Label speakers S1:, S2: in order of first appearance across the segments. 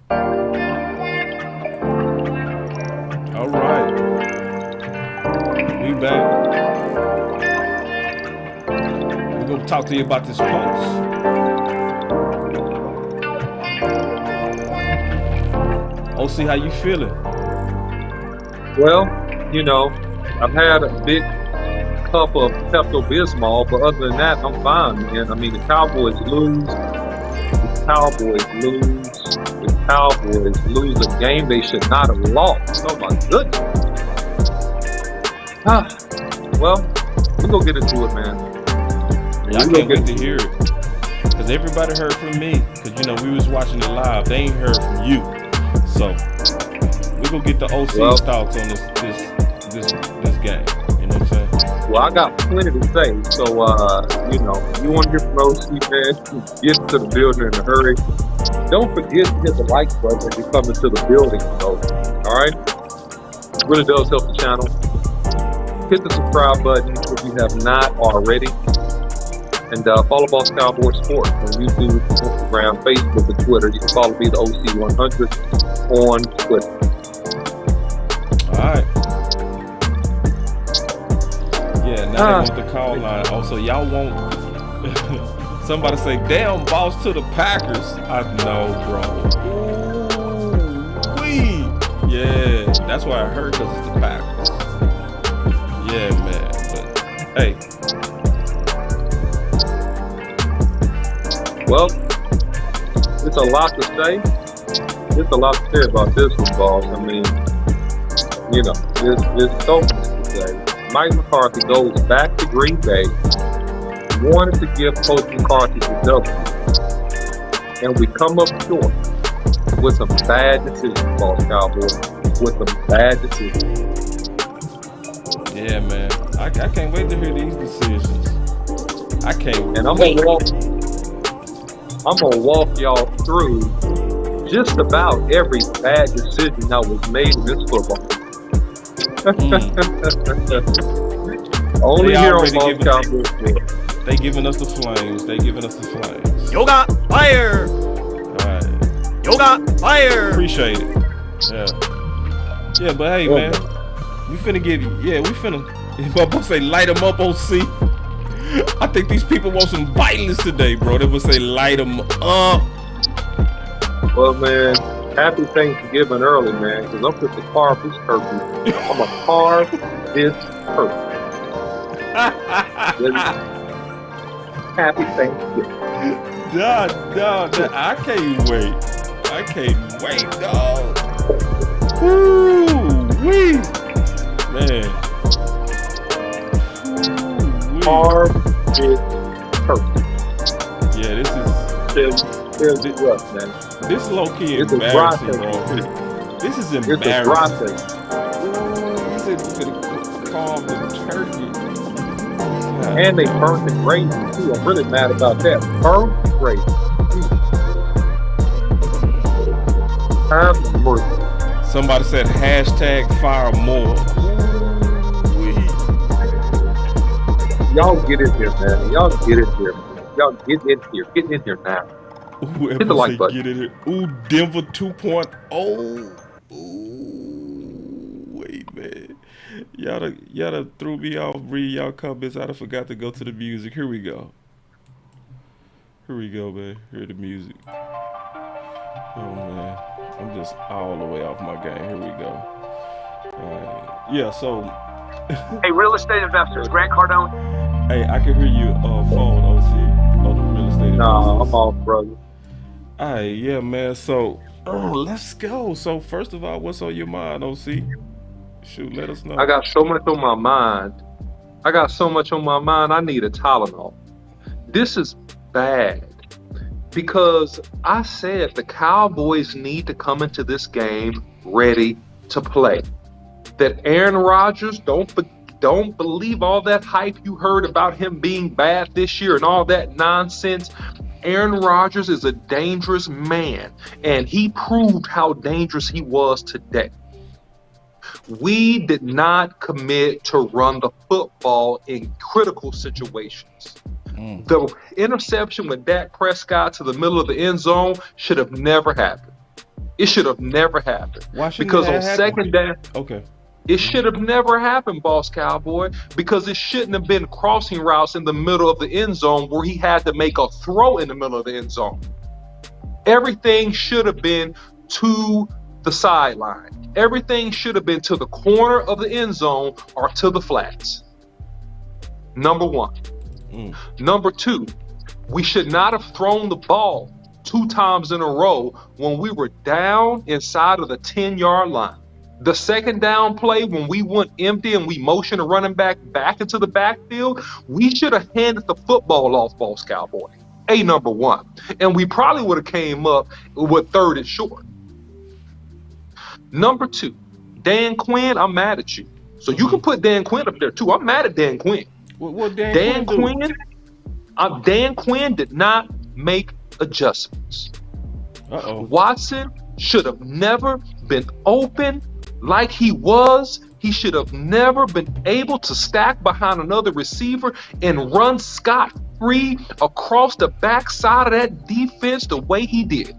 S1: All right, we back. We're gonna talk to you about this post. OC, how you feeling?
S2: Well, I've had a big cup of Pepto-Bismol, but other than that, I'm fine, man. I mean, the Cowboys lose. The Cowboys lose. The Cowboys lose a game they should not have lost. Oh, my goodness. Well, we're going to get into it, man.
S1: Yeah, I can't wait to hear it. Because everybody heard from me. Because, we was watching it live. They ain't heard from you. So, we're going to get the OC's thoughts on this game. You know what I'm saying?
S2: Well, I got plenty to say. So, you want to hear from OC, man, get to the building in a hurry. Don't forget to hit the like button when you come into the building, all right? It really does help the channel. Hit the subscribe button if you have not already. And follow Boss Cowboy Sports on YouTube, Instagram, Facebook, and Twitter. You can follow me, the OC100, on Twitter.
S1: All right. Yeah, now they want the call line. Also, y'all won't. Somebody say, "Damn, boss to the Packers." I know, bro. Ooh-wee. Yeah, that's why I heard, because it's the Packers. Yeah, man. But hey.
S2: Well, it's a lot to say. There's a lot to say about this one, boss. I mean, there's so much to say. Mike McCarthy goes back to Green Bay, wanted to give Coach McCarthy the W, and we come up short with some bad decisions, Boss Cowboy. With some bad decisions.
S1: Yeah, man. I can't wait to hear these decisions. I can't wait.
S2: And I'm gonna walk y'all through just about every bad decision that was made in this football. Only here on Boss Cowboy Sports.
S1: They giving us the flames.
S3: Yoga fire.
S1: All right.
S3: Yoga fire.
S1: Appreciate it. Yeah, but hey, man, we finna my boss say light them up, OC. I think these people want some violence today, bro. They would say light them up.
S2: Well, man, happy Thanksgiving early, man, because I'm just to carve this turkey. I'm going to carve this turkey. Happy Thanksgiving.
S1: Dog, I can't wait. Dog. Woo-wee. Man.
S2: Carve this turkey.
S1: Yeah, this is
S2: rough, man.
S1: This is low-key embarrassing, bro. This is embarrassing. You said you could carve the turkey.
S2: And they burnt the gravy too. I'm really mad about that. Burnt gravy. Have mercy.
S1: Somebody said #fire more.
S2: Y'all get in here, man. Y'all get in here. Get in here now. Hit the like button.
S1: Get in here. Ooh, Denver 2.0. Ooh, wait, man. Y'all done threw me off. Read y'all comments. I forgot to go to the music. Here we go, man. Hear the music. Oh, man. I'm just all the way off my game. Here we go. All right. Yeah, so.
S3: Hey, real estate investors, Grant Cardone.
S1: Hey, I can hear you phone, OC. On the real estate
S2: Nah,
S1: investors.
S2: I'm off, brother.
S1: All right, yeah, man. So, let's go. So, first of all, what's on your mind, OC? Shoot, let us know.
S2: I got so much on my mind. I need a Tylenol. This is bad because I said the Cowboys need to come into this game ready to play. That Aaron Rodgers, don't believe all that hype you heard about him being bad this year and all that nonsense. Aaron Rodgers is a dangerous man, and he proved how dangerous he was today. We did not commit to run the football in critical situations. The interception with Dak Prescott to the middle of the end zone should have never happened. It should have never happened.
S1: Why shouldn't
S2: Because
S1: that
S2: on
S1: happen?
S2: second down,
S1: Okay.
S2: it should have never happened, Boss Cowboy, because it shouldn't have been crossing routes in the middle of the end zone where he had to make a throw in the middle of the end zone. Everything should have been to the sideline. Everything should have been to the corner of the end zone or to the flats. Number one. Number two, we should not have thrown the ball 2 times in a row when we were down inside of the 10-yard line. The second down play, when we went empty and we motioned a running back into the backfield, we should have handed the football off, Boss Cowboy. Number one. And we probably would have came up with 3rd and short. Number two, Dan Quinn, I'm mad at you. So you can put Dan Quinn up there too. I'm mad at Dan Quinn.
S1: What
S2: Dan Quinn did not make adjustments. Watson should have never been open like he was. He should have never been able to stack behind another receiver and run scot-free across the backside of that defense the way he did.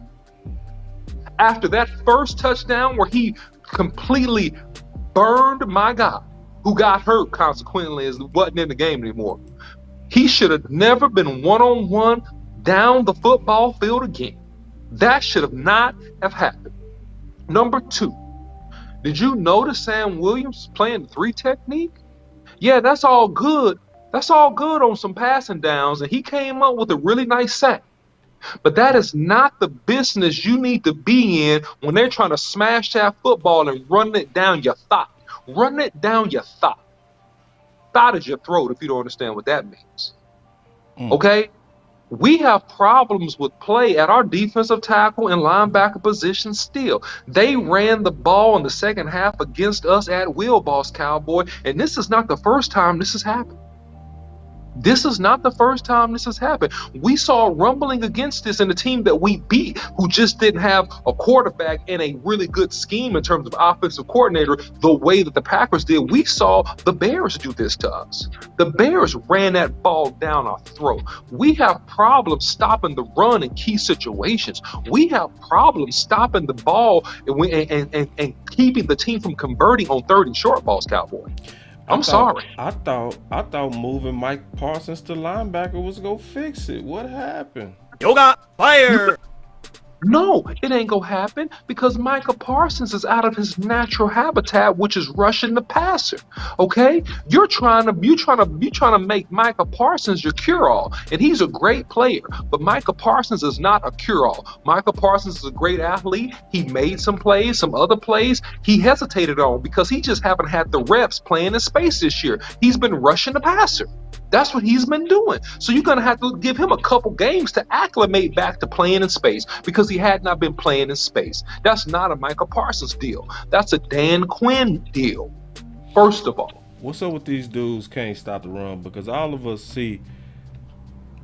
S2: After that first touchdown where he completely burned my guy, who got hurt consequently as wasn't in the game anymore, he should have never been one-on-one down the football field again. That should have not have happened. Number two, did you notice Sam Williams playing the 3 technique? Yeah, that's all good. That's all good on some passing downs, and he came up with a really nice sack. But that is not the business you need to be in when they're trying to smash that football and run it down your thigh. Run it down your thigh. Thigh is your throat, if you don't understand what that means. Okay? We have problems with play at our defensive tackle and linebacker position still. They ran the ball in the second half against us at will, Boss Cowboy, and this is not the first time this has happened. This is not the first time this has happened. We saw rumbling against this in the team that we beat, who just didn't have a quarterback and a really good scheme in terms of offensive coordinator the way that the Packers did. We saw the Bears do this to us. The Bears ran that ball down our throat. We have problems stopping the run in key situations. We have problems stopping the ball and keeping the team from converting on 3rd and short, Boss Cowboy. I'm sorry.
S1: I thought moving Mike Parsons to linebacker was gonna fix it. What happened?
S3: Yoga fire.
S2: No, it ain't gonna happen because Micah Parsons is out of his natural habitat, which is rushing the passer. Okay, you're trying to make Micah Parsons your cure-all, and he's a great player. But Micah Parsons is not a cure-all. Micah Parsons is a great athlete. He made some plays, some other plays he hesitated on because he just haven't had the reps playing in space this year. He's been rushing the passer. That's what he's been doing. So you're going to have to give him a couple games to acclimate back to playing in space because he had not been playing in space. That's not a Micah Parsons deal. That's a Dan Quinn deal, first of all.
S1: What's up with these dudes can't stop the run? Because all of us see,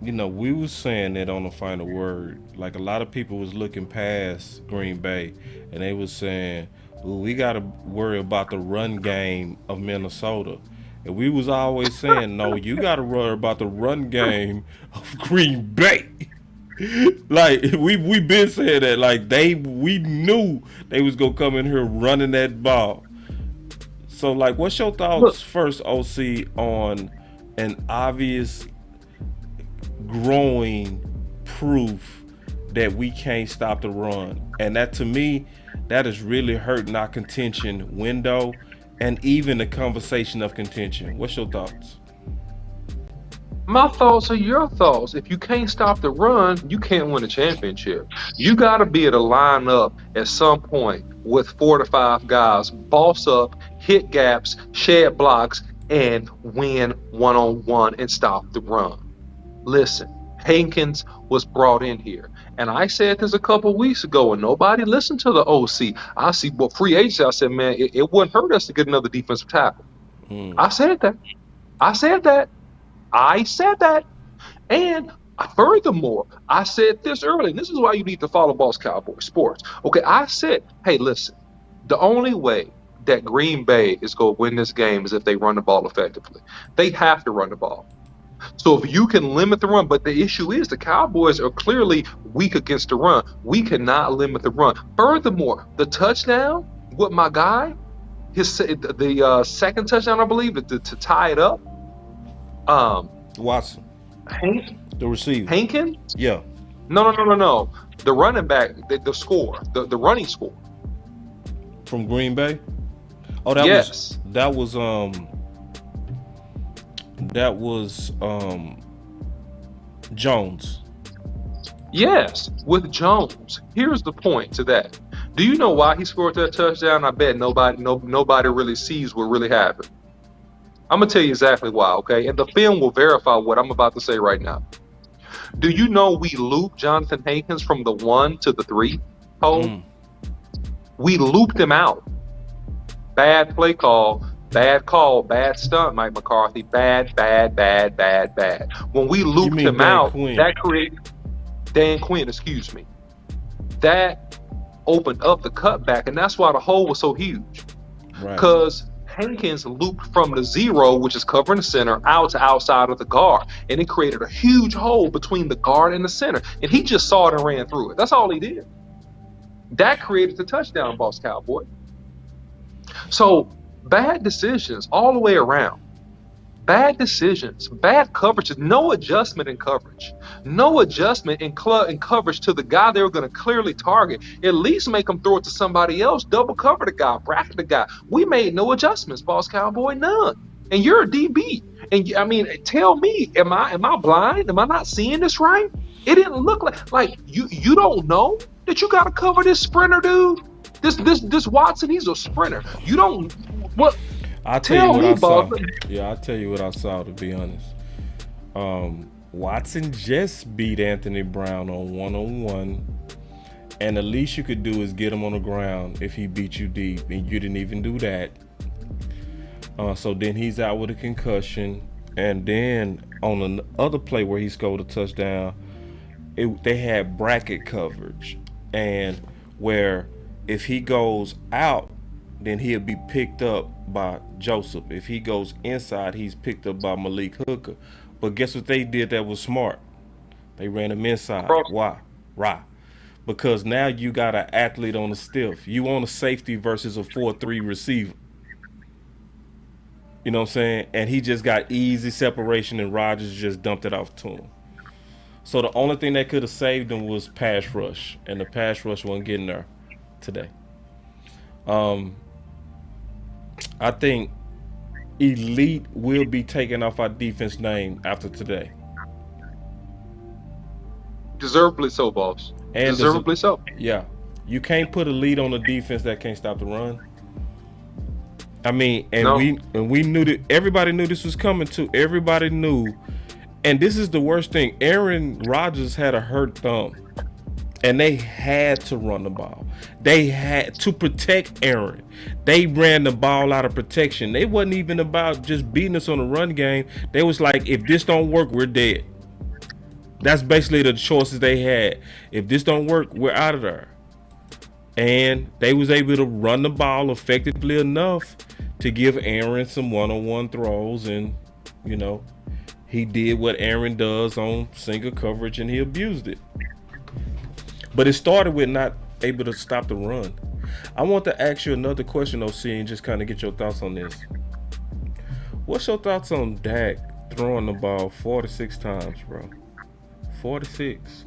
S1: we was saying that on the final word. Like a lot of people was looking past Green Bay and they was saying, we got to worry about the run game of Minnesota. And we was always saying, no, you got to worry about the run game of Green Bay. Like, we been saying that. Like, we knew they was going to come in here running that ball. So, like, what's your thoughts first, OC, on an obvious growing proof that we can't stop the run? And that, to me, that is really hurting our contention window and even the conversation of contention. What's your thoughts?
S2: My thoughts are your thoughts. If you can't stop the run, you can't win a championship. You got to be able to line up at some point with 4 to 5 guys, boss up, hit gaps, shed blocks, and win one-on-one and stop the run. Listen, Hankins was brought in here. And I said this a couple weeks ago, and nobody listened to the OC. I see, free agency, I said, man, it wouldn't hurt us to get another defensive tackle. I said that. And furthermore, I said this earlier, and this is why you need to follow Boss Cowboy Sports. Okay, I said, hey, listen, the only way that Green Bay is going to win this game is if they run the ball effectively. They have to run the ball. So if you can limit the run, but the issue is the Cowboys are clearly weak against the run. We cannot limit the run. Furthermore, the touchdown with my guy, the second touchdown, I believe, to tie it up.
S1: Watson, the receiver.
S2: Hankins?
S1: Yeah.
S2: No. The running back, the score, the running score.
S1: From Green Bay? Oh, that was Jones.
S2: Yes, with Jones. Here's the point to that. Do you know why he scored that touchdown? I bet nobody really sees what really happened. I'm gonna tell you exactly why, okay? And the film will verify what I'm about to say right now. Do you know we looped Jonathan Hankins from the 1 to the 3 hole? We looped him out. Bad play call, bad stunt, Mike McCarthy. Bad. When we looped him out, that created Dan Quinn, excuse me. That opened up the cutback, and that's why the hole was so huge. Because Hankins looped from the 0, which is covering the center, out to outside of the guard, and it created a huge hole between the guard and the center. And he just saw it and ran through it. That's all he did. That created the touchdown, Boss Cowboy. So bad decisions all the way around. Bad decisions, bad coverages, no adjustment in coverage, no adjustment in coverage to the guy they were going to clearly target. At least make them throw it to somebody else, double cover the guy, bracket the guy. We made no adjustments, Boss Cowboy, none. And you're a DB. And I mean, tell me, am I blind? Am I not seeing this right? It didn't look like you don't know that you got to cover this sprinter, dude. This Watson, he's a sprinter. You don't what?
S1: I'll tell you what I saw. Yeah, I'll tell you what I saw, to be honest. Watson just beat Anthony Brown on 1-on-1, and the least you could do is get him on the ground if he beat you deep, and you didn't even do that. So then he's out with a concussion, and then on the other play where he scored a touchdown, they had bracket coverage, and where if he goes out, then he'll be picked up by Joseph. If he goes inside, he's picked up by Malik Hooker. But guess what they did that was smart? They ran him inside. Why? Right. Because now you got an athlete on the stiff. You want a safety versus a 4-3 receiver. You know what I'm saying? And he just got easy separation, and Rodgers just dumped it off to him. So the only thing that could have saved him was pass rush, and the pass rush wasn't getting there today. I think elite will be taken off our defense name after today.
S2: Deservedly so, boss.
S1: And
S2: deservedly so.
S1: Yeah. You can't put elite on a defense that can't stop the run. I mean, we knew that everybody knew this was coming too. Everybody knew. And this is the worst thing. Aaron Rodgers had a hurt thumb. And they had to run the ball. They had to protect Aaron. They ran the ball out of protection. They wasn't even about just beating us on the run game. They was like, if this don't work, we're dead. That's basically the choices they had. If this don't work, we're out of there. And they was able to run the ball effectively enough to give Aaron some one-on-one throws. And, you know, he did what Aaron does on single coverage, and he abused it. But it started with not able to stop the run. I want to ask you another question, OC, and just kind of get your thoughts on this. What's your thoughts on Dak throwing the ball 46 times, bro? 46.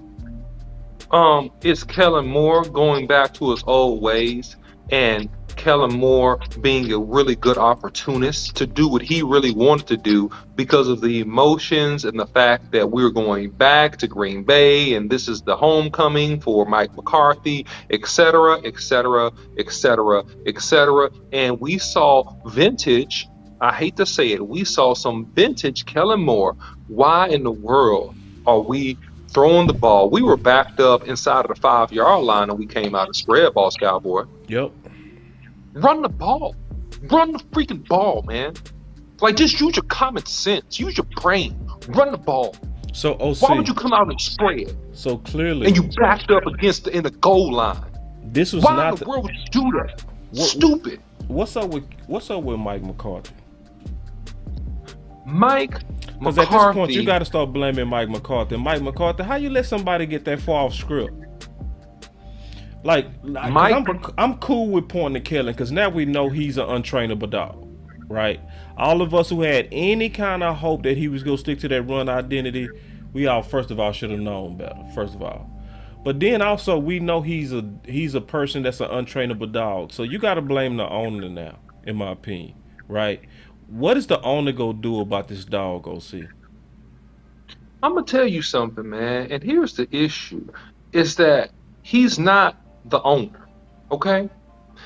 S2: It's Kellen Moore going back to his old ways, and Kellen Moore being a really good opportunist to do what he really wanted to do because of the emotions and the fact that we're going back to Green Bay and this is the homecoming for Mike McCarthy, etc., etc., etc., etc. And we saw vintage, I hate to say it, we saw some vintage Kellen Moore. Why in the world are we throwing the ball? We were backed up inside of the 5-yard line and we came out of spread, Boss Cowboy.
S1: Yep.
S2: Run the ball. Run the freaking ball, man. Like, just use your common sense. Use your brain. Run the ball.
S1: So, OC,
S2: why would you come out and spread?
S1: So clearly,
S2: and you backed up against in the goal line.
S1: This was
S2: why
S1: not
S2: in the world would you do that? Stupid.
S1: What's up with Mike McCarthy?
S2: Mike
S1: Because at this point, you got to start blaming Mike McCarthy. Mike McCarthy, how you let somebody get that far off script? Like I'm cool with pointing to Kellen because now we know he's an untrainable dog, right? All of us who had any kind of hope that he was going to stick to that run identity, we all, first of all, should have known better, first of all. But then also, we know he's a person that's an untrainable dog. So you got to blame the owner now, in my opinion, right? What is the owner going to do about this dog, OC?
S2: I'm going to tell you something, man. And here's the issue, is that he's not the owner, okay?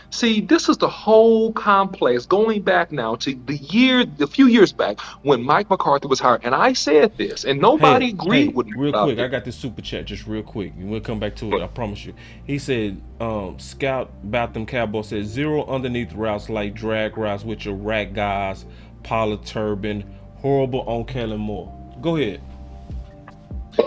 S2: See, this is the whole complex going back now to a few years back when Mike McCarthy was hired. And I said this, and nobody agreed with me.
S1: Real quick, I got this super chat just real quick, and we'll come back to it, I promise you. He said, Scout about them Cowboys said, 0 underneath routes like drag routes with your rack guys, Pollard Turbin, horrible on Kellen Moore. Go ahead.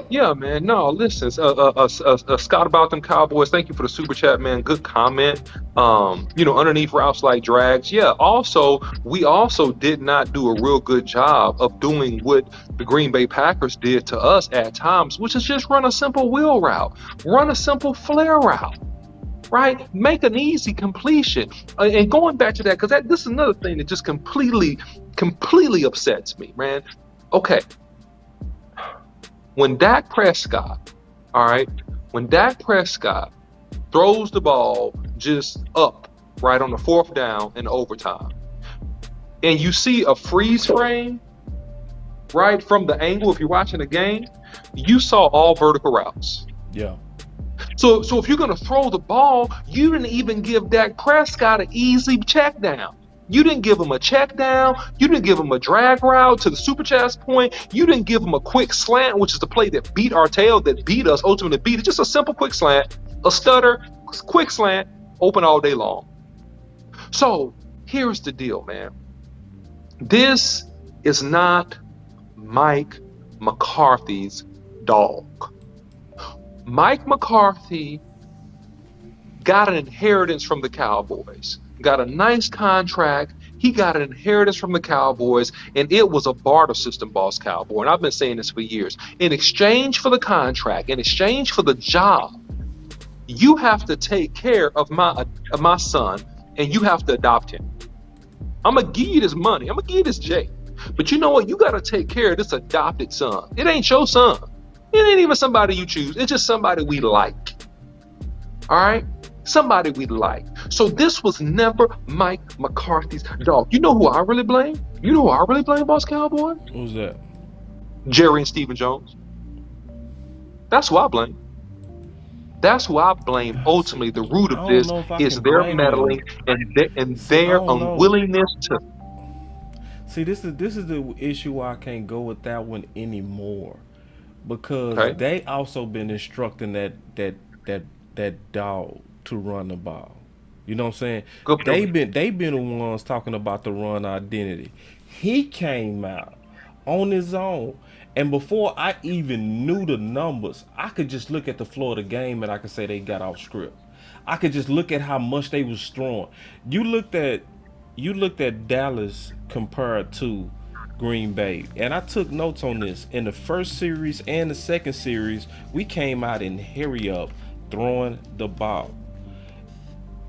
S2: Yeah, man. No, listen. Scott about them Cowboys. Thank you for the super chat, man. Good comment. Underneath routes like drags. Yeah. Also, we also did not do a real good job of doing what the Green Bay Packers did to us at times, which is just run a simple wheel route, run a simple flare route, right? Make an easy completion. And going back to that, because this is another thing that just completely upsets me, man. Okay. When Dak Prescott throws the ball just up right on the 4th down in overtime, and you see a freeze frame right from the angle, if you're watching the game, you saw all vertical routes.
S1: Yeah.
S2: So if you're going to throw the ball, you didn't even give Dak Prescott an easy check down. You didn't give him a check down. You didn't give him a drag route to the super chat's point. You didn't give him a quick slant, which is the play that beat our tail, that beat us, ultimately beat it. Just a simple quick slant, a stutter, quick slant, open all day long. So here's the deal, man. This is not Mike McCarthy's dog. Mike McCarthy got an inheritance from the Cowboys. Got a nice contract. He got an inheritance from the Cowboys, and it was a barter system, Boss Cowboy. And I've been saying this for years. In exchange for the contract, in exchange for the job, you have to take care of my son, and you have to adopt him. I'm gonna give you this money. I'm gonna give you this J. But you know what? You gotta take care of this adopted son. It ain't your son. It ain't even somebody you choose. It's just somebody we like. All right? Somebody we like. So this was never Mike McCarthy's dog. You know who I really blame? You know who I really blame, Boss Cowboy?
S1: Who's that?
S2: Jerry and Stephen Jones. That's who I blame. That's who I blame. Ultimately, the root of this is their meddling and their unwillingness to.
S1: See, this is the issue why I can't go with that one anymore, because they also been instructing that dog to run the ball. You know what I'm saying? They've been the ones talking about the run identity. He came out on his own, and before I even knew the numbers, I could just look at the floor of the game and I could say they got off script. I could just look at how much they was throwing. You looked at Dallas compared to Green Bay, and I took notes on this. In the first series and the second series, we came out in hurry up throwing the ball.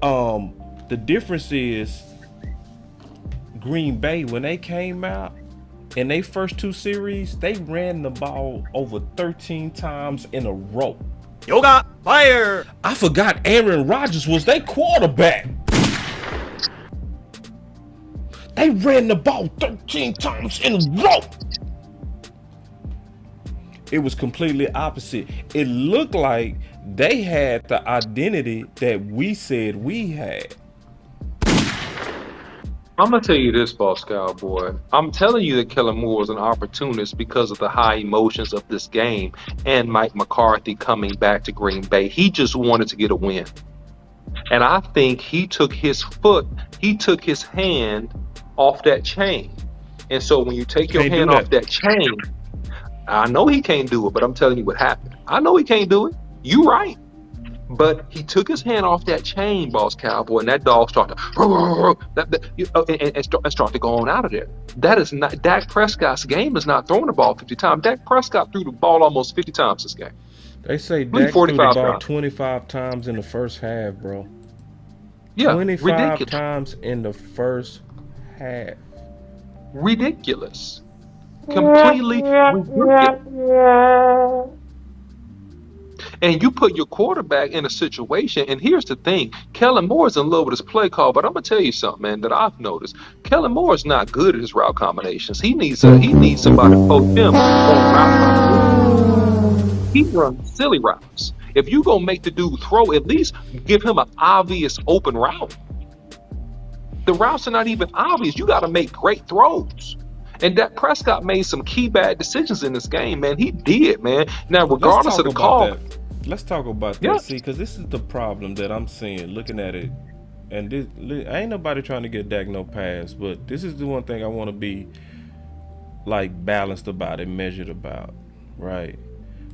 S1: The difference is Green Bay, when they came out in their first 2 series, they ran the ball over 13 times in a row.
S3: Yoga fire!
S1: I forgot Aaron Rodgers was their quarterback. They ran the ball 13 times in a row. It was completely opposite. It looked like they had the identity that we said we had.
S2: I'm going to tell you this, Boss Cowboy. I'm telling you that Kellen Moore was an opportunist because of the high emotions of this game and Mike McCarthy coming back to Green Bay. He just wanted to get a win. And I think he took his hand off that chain. And so when you take your hand off that chain, I know he can't do it, but I'm telling you what happened. I know he can't do it. You right. But he took his hand off that chain, Boss Cowboy, and that dog started and start to go on out of there. That is not Dak Prescott's game. Is not throwing the ball 50 times. Dak Prescott threw the ball almost 50 times this game.
S1: They say Dak threw the
S2: 45
S1: ball
S2: times.
S1: 25 times in the first half, bro.
S2: Yeah,
S1: 25
S2: ridiculous.
S1: times in the first half.
S2: Ridiculous. Completely ridiculous. And you put your quarterback in a situation, and here's the thing, Kellen Moore is in love with his play call, but I'm gonna tell you something, man, that I've noticed. Kellen Moore is not good at his route combinations. He needs somebody to coach him on route combinations. He runs silly routes. If you gonna make the dude throw, at least give him an obvious open route. The routes are not even obvious. You gotta make great throws. And Dak Prescott made some key bad decisions in this game, man. He did, man. Now, regardless of the call.
S1: Let's talk about that. See, because this is the problem that I'm seeing, looking at it. And this, ain't nobody trying to get Dak no pass, but this is the one thing I want to be like balanced about it, measured about, right?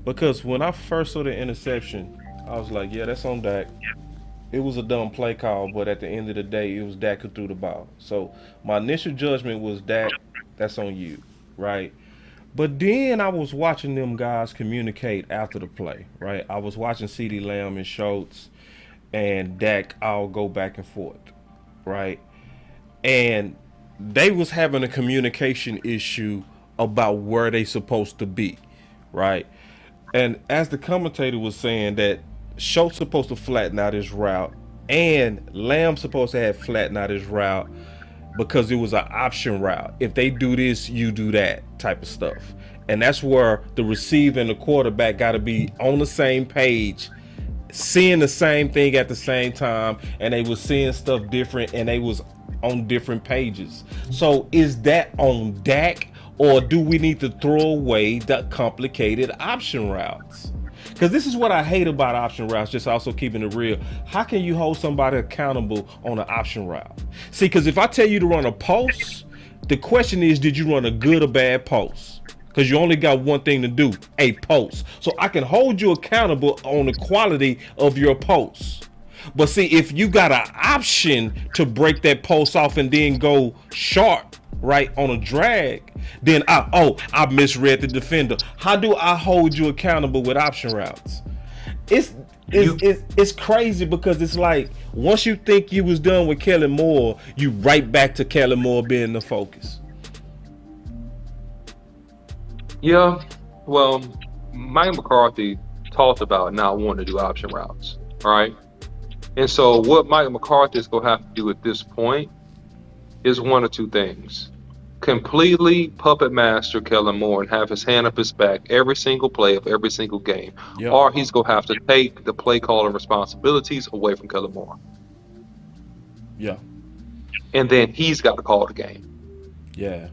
S1: Because when I first saw the interception, I was like, yeah, that's on Dak. It was a dumb play call, but at the end of the day, it was Dak who threw the ball. So my initial judgment was Dak, that's on you, right? But then I was watching them guys communicate after the play, right? I was watching CeeDee Lamb and Schultz and Dak all go back and forth, right? And they was having a communication issue about where they supposed to be, right? And as the commentator was saying that Schultz supposed to flatten out his route and Lamb supposed to have flattened out his route because it was an option route. If they do this, you do that type of stuff. And that's where the receiver and the quarterback got to be on the same page, seeing the same thing at the same time, and they was seeing stuff different and they was on different pages. So is that on Dak, or do we need to throw away the complicated option routes? Because this is what I hate about option routes, just also keeping it real. How can you hold somebody accountable on an option route? See, because if I tell you to run a post, the question is, did you run a good or bad post? Because you only got one thing to do, a post. So I can hold you accountable on the quality of your post. But see, if you got an option to break that post off and then go sharp, right, on a drag, then I misread the defender. How do I hold you accountable with option routes? It's crazy, because it's like once you think you was done with Kellen Moore, you right back to Kellen Moore being the focus.
S2: Yeah, well, Mike McCarthy talked about not wanting to do option routes, all right? And so what Mike McCarthy is going to have to do at this point is one of two things. Completely puppet master Kellen Moore and have his hand up his back every single play of every single game. Yep. Or he's going to have to take the play calling responsibilities away from Kellen Moore.
S1: Yeah.
S2: And then he's got to call the game.
S1: Yeah.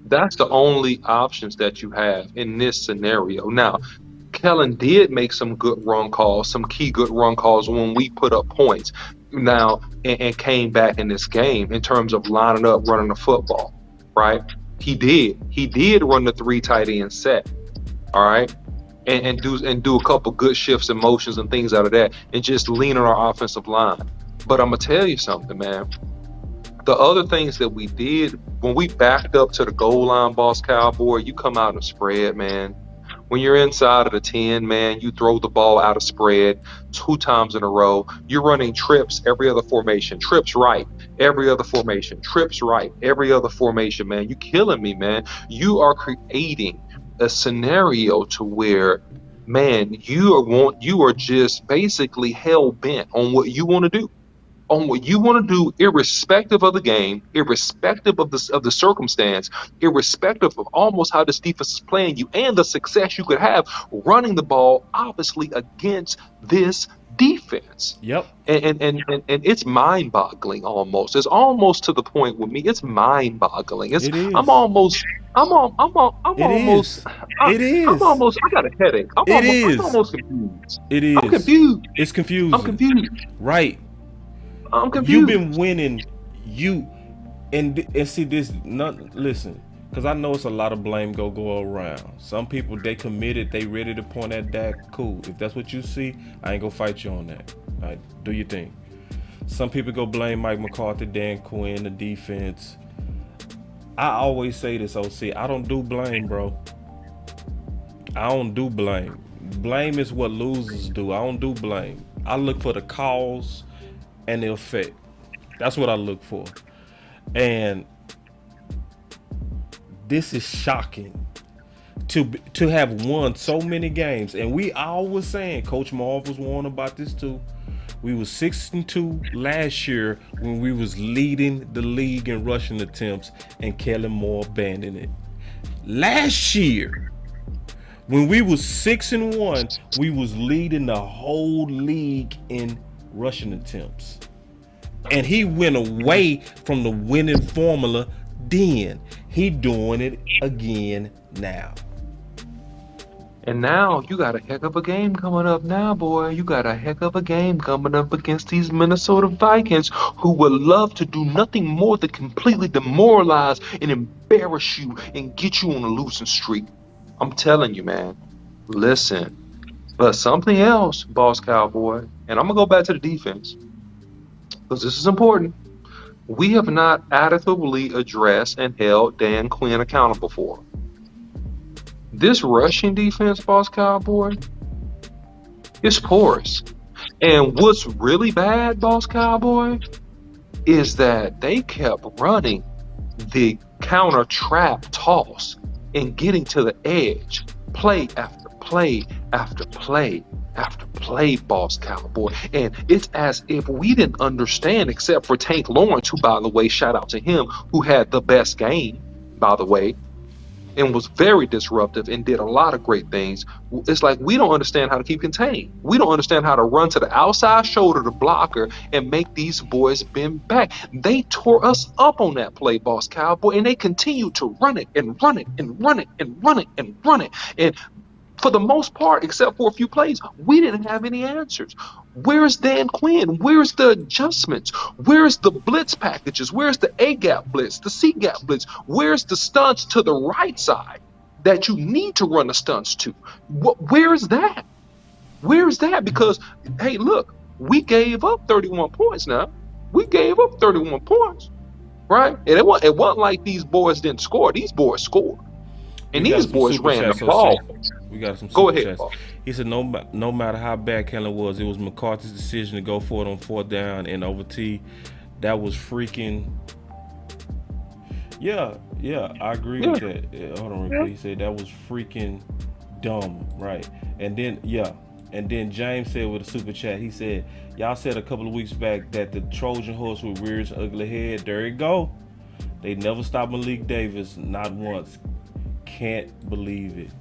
S2: That's the only options that you have in this scenario. Now, Kellen did make some good run calls, some key good run calls when we put up points now and came back in this game in terms of lining up, running the football, right? He did run the 3 tight end set, all right? And do a couple good shifts and motions and things out of that and just lean on our offensive line. But I'm going to tell you something, man. The other things that we did when we backed up to the goal line, Boss Cowboy, you come out and spread, man. When you're inside of the 10, man, you throw the ball out of spread 2 times in a row. You're running trips every other formation. Trips right, every other formation. Trips right, every other formation, man. You killing me, man. You are creating a scenario to where, man, you are just basically hell-bent on what you want to do. On what you want to do, irrespective of the game, irrespective of the circumstance, irrespective of almost how this defense is playing you and the success you could have running the ball, obviously, against this defense.
S1: Yep.
S2: And it's mind-boggling almost. It's almost to the point with me. It's mind-boggling.
S1: It is.
S2: I got a headache. I'm almost confused.
S1: It is.
S2: I'm confused.
S1: It's confusing.
S2: I'm confused.
S1: Right.
S2: I'm confused.
S1: You've been winning. And see this. Listen. Because I know it's a lot of blame go around. Some people, they committed, they ready to point at Dak. Cool. If that's what you see, I ain't gonna fight you on that. All right, do your thing. Some people go blame Mike McCarthy, Dan Quinn, the defense. I always say this, OC. I don't do blame, bro. I don't do blame. Blame is what losers do. I don't do blame. I look for the cause and the effect. That's what I look for. And this is shocking to have won so many games. And we all was saying, Coach Marv was warned about this too. We was 6-2 last year when we was leading the league in rushing attempts and Kellen Moore abandoned it. Last year, when we was 6-1, we was leading the whole league in rushing attempts. And he went away from the winning formula then. He doing it again now.
S2: And now you got a heck of a game coming up now, boy. You got a heck of a game coming up against these Minnesota Vikings who would love to do nothing more than completely demoralize and embarrass you and get you on a losing streak. I'm telling you, man. Listen. But something else, Boss Cowboy, and I'm going to go back to the defense because this is important. We have not adequately addressed and held Dan Quinn accountable for. This rushing defense, Boss Cowboy, is porous. And what's really bad, Boss Cowboy, is that they kept running the counter trap toss and getting to the edge, play after play after play after play, Boss Cowboy. And it's as if we didn't understand, except for Tank Lawrence, who, by the way, shout out to him, who had the best game, by the way, and was very disruptive and did a lot of great things. It's like we don't understand how to keep contained. We don't understand how to run to the outside shoulder of the blocker and make these boys bend back. They tore us up on that play, Boss Cowboy, and they continue to run it and run it and run it and run it and run it. And for the most part, except for a few plays, we didn't have any answers. Where's Dan Quinn? Where's the adjustments? Where's the blitz packages? Where's the A-gap blitz, the C-gap blitz? Where's the stunts to the right side that you need to run the stunts to? Where's that? Where's that? Because, hey, look, we gave up 31 points now. We gave up 31 points, right? And it wasn't like these boys didn't score. These boys scored. And these boys ran the ball.
S1: We got some
S2: Go
S1: super
S2: ahead,
S1: chats. He said no matter how bad Kellen was, it was McCarthy's decision to go for it on 4th down and OT. That was freaking. Yeah, I agree with that. Yeah, hold on, real quick. He said that was freaking dumb, right? And then James said with a super chat, he said, y'all said a couple of weeks back that the Trojan horse would rear its ugly head. There you go. They never stopped Malik Davis, not once. Can't believe it.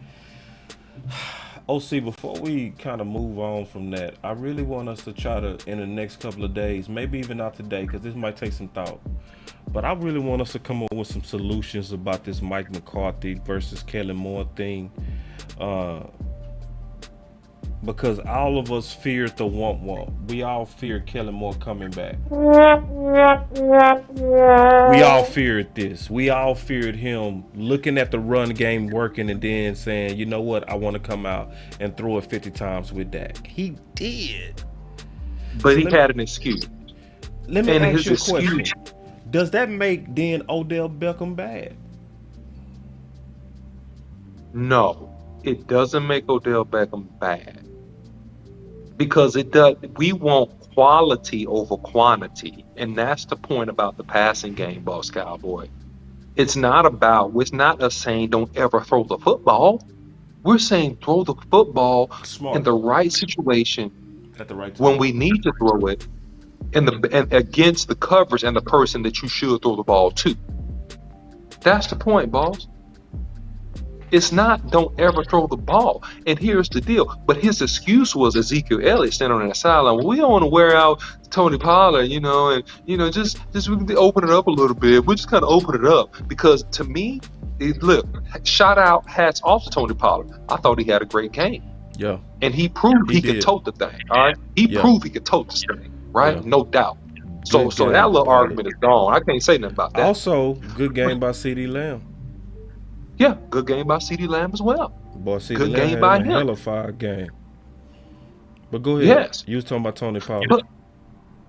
S1: OC, before we kind of move on from that, I really want us to try to, in the next couple of days, maybe even not today, because this might take some thought, but I really want us to come up with some solutions about this Mike McCarthy versus Kellen Moore thing, because all of us feared the womp. We all feared Kellen Moore coming back. We all feared this. We all feared him looking at the run game working and then saying, you know what, I want to come out and throw it 50 times with Dak. He did.
S2: But he had an excuse.
S1: Let me ask you a question. Does that make then Odell Beckham bad?
S2: No, it doesn't make Odell Beckham bad. Because it does. We want quality over quantity, and that's the point about the passing game, Boss Cowboy. It's not us saying don't ever throw the football. We're saying throw the football in the right situation
S1: at the right time
S2: when we need to throw it, and against the coverage and the person that you should throw the ball to. That's the point, boss. It's not don't ever throw the ball. And here's the deal. But his excuse was Ezekiel Elliott standing on the sideline. Well, we don't want to wear out Tony Pollard, just we can open it up a little bit. We just kind of open it up. Because to me, look, shout out, hats off to Tony Pollard. I thought he had a great game.
S1: Yeah.
S2: And he proved he could tote the thing. All right. He proved he could tote this thing. Right? Yeah. No doubt. So that little argument is gone. I can't say nothing about that.
S1: Also, good game by CeeDee Lamb.
S2: Yeah, good game by CeeDee Lamb as well.
S1: Boy, CeeDee
S2: Good
S1: Lamb
S2: game
S1: had him
S2: by
S1: a
S2: him.
S1: hell of a fire game. But go ahead.
S2: Yes.
S1: You was talking about Tony Pollard.
S2: But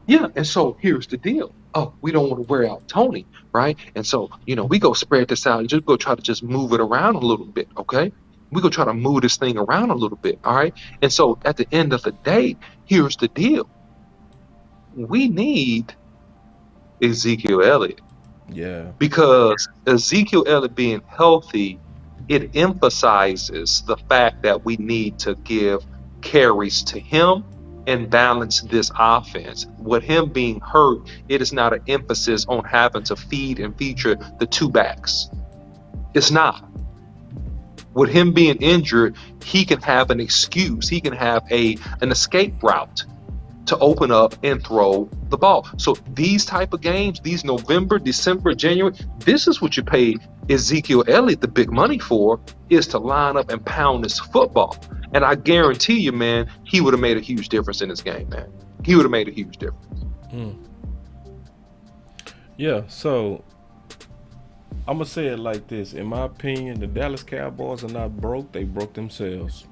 S2: yeah, and so here's the deal. Oh, we don't want to wear out Tony, right? And so, we go spread this out and just go try to just move it around a little bit, okay? We go try to move this thing around a little bit, all right? And so at the end of the day, here's the deal. We need Ezekiel Elliott.
S1: Yeah.
S2: Because Ezekiel Elliott being healthy, it emphasizes the fact that we need to give carries to him and balance this offense. With him being hurt, it is not an emphasis on having to feed and feature the two backs. It's not. With him being injured, he can have an excuse. He can have an escape route to open up and throw the ball. So these type of games, these November, December, January, this is what you pay Ezekiel Elliott the big money for, is to line up and pound this football. And I guarantee you, man, he would have made a huge difference in this game, man. He would have made a huge difference.
S1: Yeah, so I'm going to say it like this. In my opinion, the Dallas Cowboys are not broke. They broke themselves.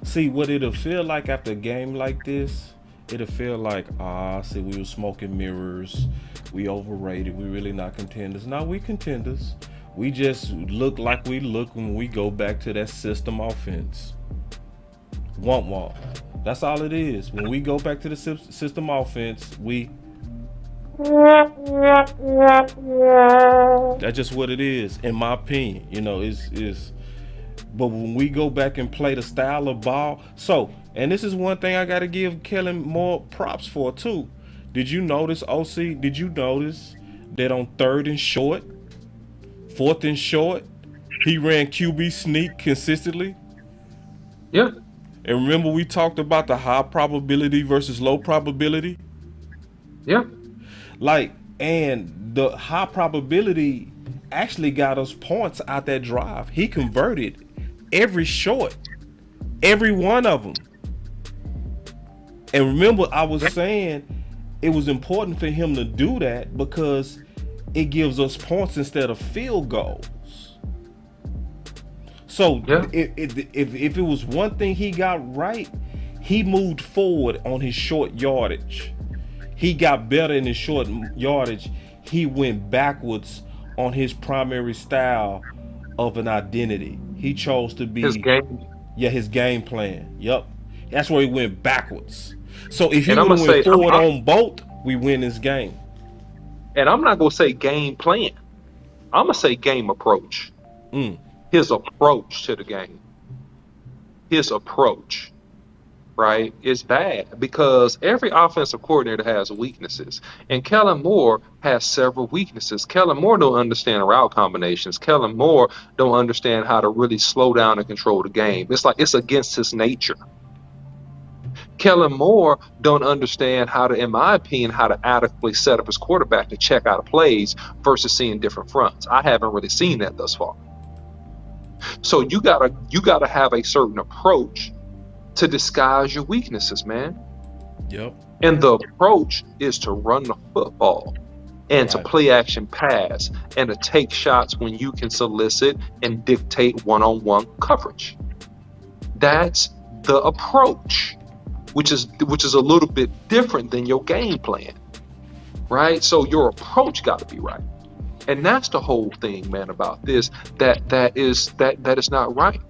S1: See, what it'll feel like after a game like this, it'll feel like, see, we were smoking mirrors. We overrated. We really not contenders. No, we contenders. We just look like we look when we go back to that system offense. Womp. That's all it is. When we go back to the system offense, that's just what it is, in my opinion. But when we go back and play the style of ball, and this is one thing I got to give Kellen Moore props for too. Did you notice, OC? Did you notice that on 3rd and short, 4th and short, he ran QB sneak consistently?
S2: Yeah.
S1: And remember we talked about the high probability versus low probability?
S2: Yeah.
S1: And the high probability actually got us points out that drive. He converted every short, every one of them. And remember, I was saying it was important for him to do that because it gives us points instead of field goals. So if it was one thing he got right, he moved forward on his short yardage. He got better in his short yardage. He went backwards on his primary style of an identity. He chose to be
S2: his game.
S1: Yeah, his game plan. Yep. That's where he went backwards. So if he would have went forward on both, we win this game.
S2: And I'm not gonna say game plan. I'm gonna say game approach. His approach to the game. His approach, right, is bad because every offensive coordinator has weaknesses. And Kellen Moore has several weaknesses. Kellen Moore don't understand route combinations. Kellen Moore don't understand how to really slow down and control the game. It's like it's against his nature. Kellen Moore don't understand how to, in my opinion, how to adequately set up his quarterback to check out plays versus seeing different fronts. I haven't really seen that thus far. So you gotta have a certain approach to disguise your weaknesses, man.
S1: Yep.
S2: And the approach is to run the football and to play action pass and to take shots when you can solicit and dictate one-on-one coverage. That's the approach, which is a little bit different than your game plan, right? So your approach got to be right. And that's the whole thing, man, about this, that is not right.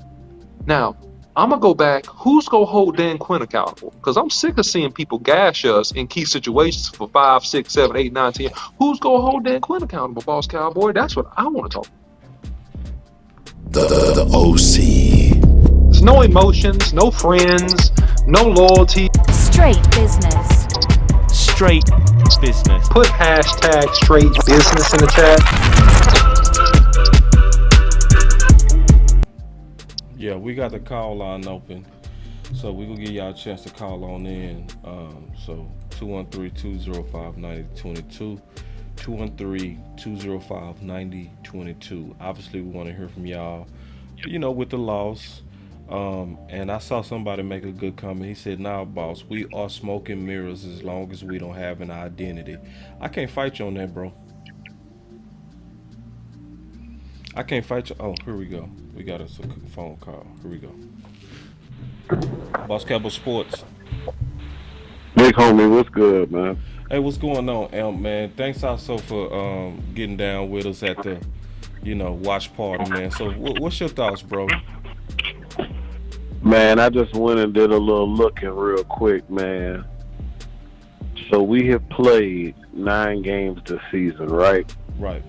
S2: Now, I'm going to go back. Who's going to hold Dan Quinn accountable? Because I'm sick of seeing people gash us in key situations for 5, 6, 7, 8, 9, 10. Who's going to hold Dan Quinn accountable, Boss Cowboy? That's what I want to talk about.
S3: The OC.
S2: There's no emotions, no friends, no loyalty.
S4: Straight business.
S3: Straight business.
S2: Put hashtag straight business in the chat.
S1: Yeah, we got the call line open. So we're going to give y'all a chance to call on in. So 213-205-9022. 213-205-9022. Obviously, we want to hear from y'all, with the loss. And I saw somebody make a good comment. He said, "Nah, boss, we are smoking mirrors as long as we don't have an identity." I can't fight you on that, bro. I can't fight you. Oh, here we go. We got us a phone call. Here we go. Boss Cowboy Sports.
S5: Big homie, what's good, man?
S1: Hey, what's going on, Elm, man? Thanks also for getting down with us at the, watch party, man. So, what's your thoughts, bro?
S5: Man, I just went and did a little looking real quick, man. So we have played 9 games this season, right?
S1: Right.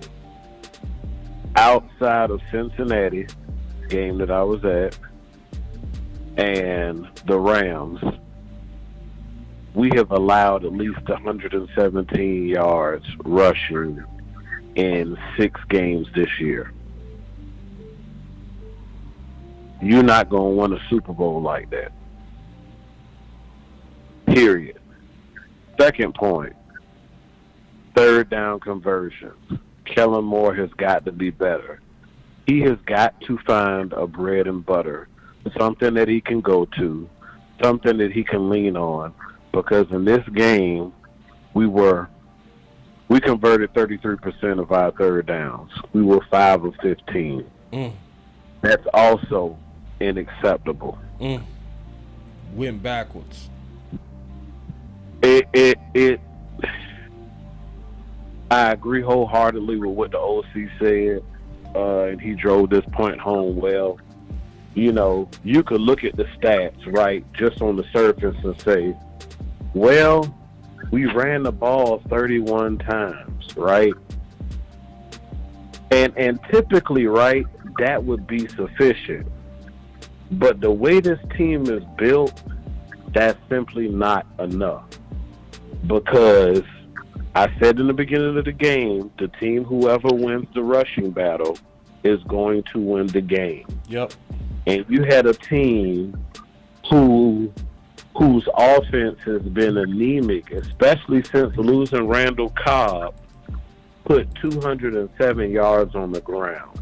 S5: Outside of Cincinnati, game that I was at, and the Rams, we have allowed at least 117 yards rushing in 6 games this year. You're not going to win a Super Bowl like that. Period. Second point, third down conversions. Kellen Moore has got to be better. He has got to find a bread and butter, something that he can go to, something that he can lean on, because in this game, we converted 33% of our third downs. We were 5 of 15. That's also unacceptable.
S1: Went backwards.
S5: I agree wholeheartedly with what the OC said, and he drove this point home well. You could look at the stats, right, just on the surface and say, well, we ran the ball 31 times, right? And typically, right, that would be sufficient. But the way this team is built, that's simply not enough. Because I said in the beginning of the game, the team, whoever wins the rushing battle, is going to win the game.
S1: Yep.
S5: And you had a team whose offense has been anemic, especially since losing Randall Cobb, put 207 yards on the ground.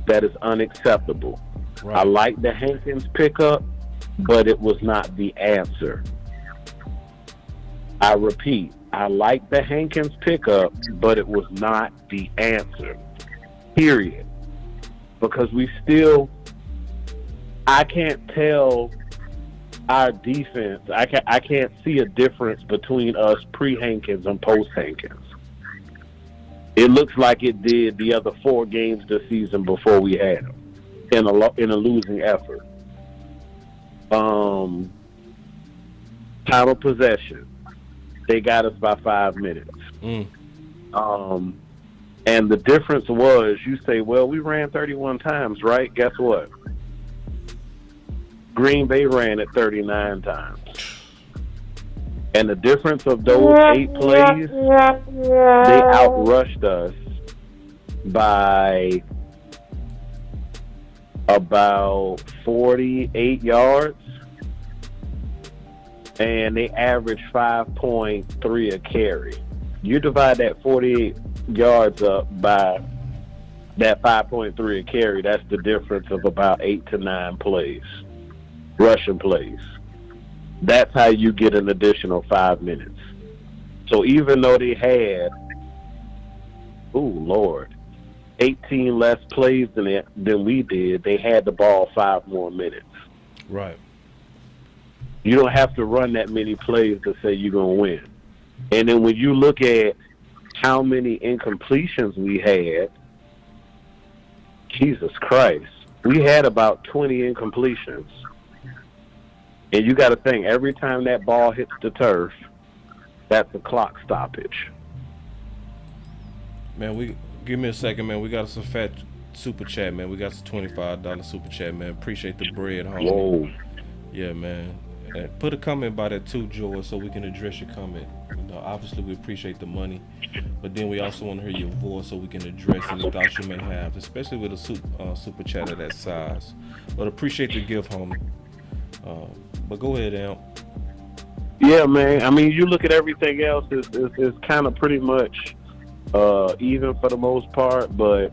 S5: That is unacceptable.
S1: Right.
S5: I like the Hankins pickup, but it was not the answer. I repeat, I like the Hankins pickup, but it was not the answer. Period. Because I can't tell our defense. I can't see a difference between us pre-Hankins and post-Hankins. It looks like it did the other 4 games this season before we had him in a losing effort. Time of possession, they got us by 5 minutes. And the difference was, you say, well, we ran 31 times, right? Guess what? Green Bay ran it 39 times. And the difference of those 8 plays, they outrushed us by about 48 yards. And they averaged 5.3 a carry. You divide that 48 yards up by that 5.3 a carry, that's the difference of about 8 to 9 plays, rushing plays. That's how you get an additional 5 minutes. So even though they had, 18 less plays than we did, they had the ball 5 more minutes.
S1: Right.
S5: You don't have to run that many plays to say you're going to win. And then when you look at how many incompletions we had, Jesus Christ, we had about 20 incompletions. And you got to think, every time that ball hits the turf, that's a clock stoppage.
S1: Man, give me a second, man. We got us a fat super chat, man. We got us a $25 super chat, man. Appreciate the bread, homie.
S5: Whoa.
S1: Yeah, man. And put a comment by that too, Joy, so we can address your comment. Obviously, we appreciate the money, but then we also want to hear your voice so we can address any thoughts you may have, especially with a super chat of that size. But appreciate the gift, homie. But go ahead, Amp.
S5: Yeah, man. I mean, you look at everything else, it's kind of pretty much even for the most part, but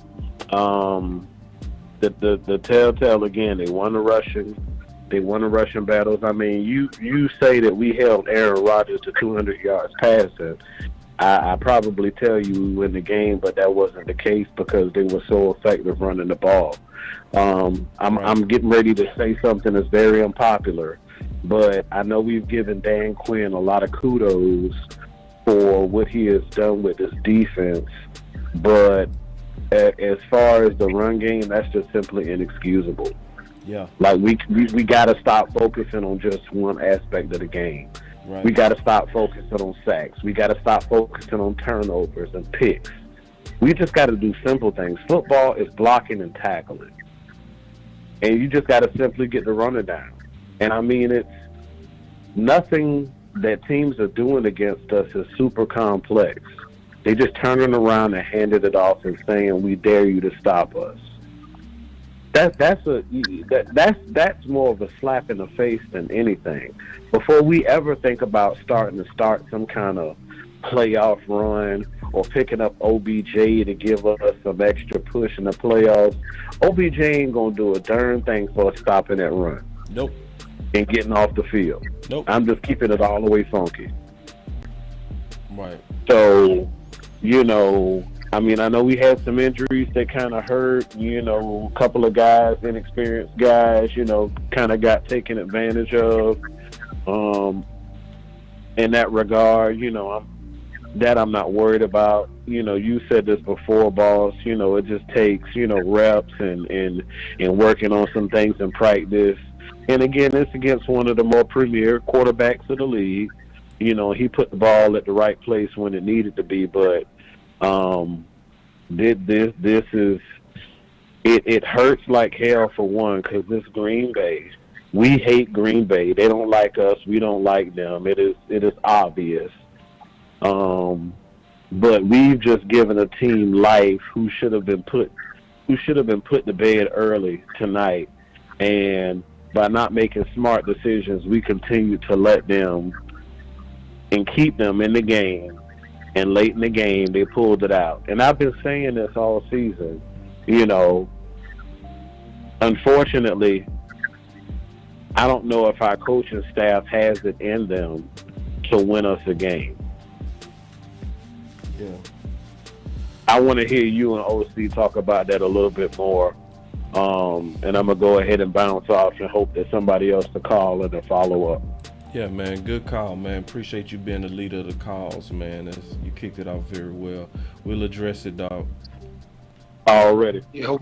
S5: the telltale again, they won the rushing battles. I mean, you say that we held Aaron Rodgers to 200 yards passing. I probably tell you we win the game, but that wasn't the case because they were so effective running the ball. I'm getting ready to say something that's very unpopular, but I know we've given Dan Quinn a lot of kudos for what he has done with this defense, but as far as the run game, that's just simply inexcusable.
S1: Yeah.
S5: Like we got to stop focusing on just one aspect of the game.
S1: Right.
S5: We got to stop focusing on sacks. We got to stop focusing on turnovers and picks. We just got to do simple things. Football is blocking and tackling. And you just got to simply get the runner down. And I mean, it's nothing that teams are doing against us is super complex. They just turning around and handing it off and saying, "We dare you to stop us." That's more of a slap in the face than anything. Before we ever think about starting some kind of playoff run or picking up OBJ to give us some extra push in the playoffs, OBJ ain't gonna do a darn thing for us stopping that run.
S1: Nope.
S5: And getting off the field.
S1: Nope.
S5: I'm just keeping it all the way funky.
S1: Right.
S5: So, I mean, I know we had some injuries that kind of hurt, a couple of guys, inexperienced guys, kind of got taken advantage of. In that regard, I'm not worried about. You said this before, boss, it just takes, reps and working on some things in practice. And again, it's against one of the more premier quarterbacks of the league. He put the ball at the right place when it needed to be, but this is it hurts like hell for one because this Green Bay. We hate Green Bay. They don't like us. We don't like them. It is obvious. But we've just given a team life who should have been put to bed early tonight, and by not making smart decisions, we continue to let them and keep them in the game. And late in the game, they pulled it out. And I've been saying this all season. Unfortunately, I don't know if our coaching staff has it in them to win us a game.
S1: Yeah.
S5: I want to hear you and OC talk about that a little bit more. And I'm going to go ahead and bounce off and hope that somebody else to call and to follow up.
S1: Yeah, man. Good call, man. Appreciate you being the leader of the calls, man. You kicked it off very well. We'll address it, dog.
S5: Already.
S2: Yeah,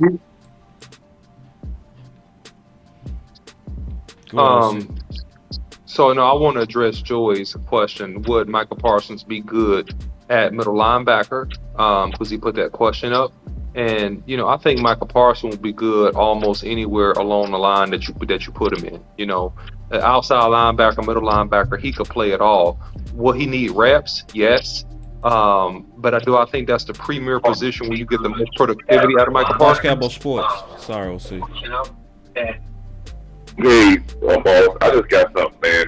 S2: So, I want to address Joey's question. Would Michael Parsons be good at middle linebacker? Because he put that question up. And, I think Michael Parsons will be good almost anywhere along the line that you put him in. Outside linebacker, middle linebacker, he could play it all. Will he need reps? Yes. But I think that's the premier position where you get the most productivity out of Michael Parsons.
S1: BossCowboySports. Sorry, OC.
S6: Hey, boss, I just got something, man.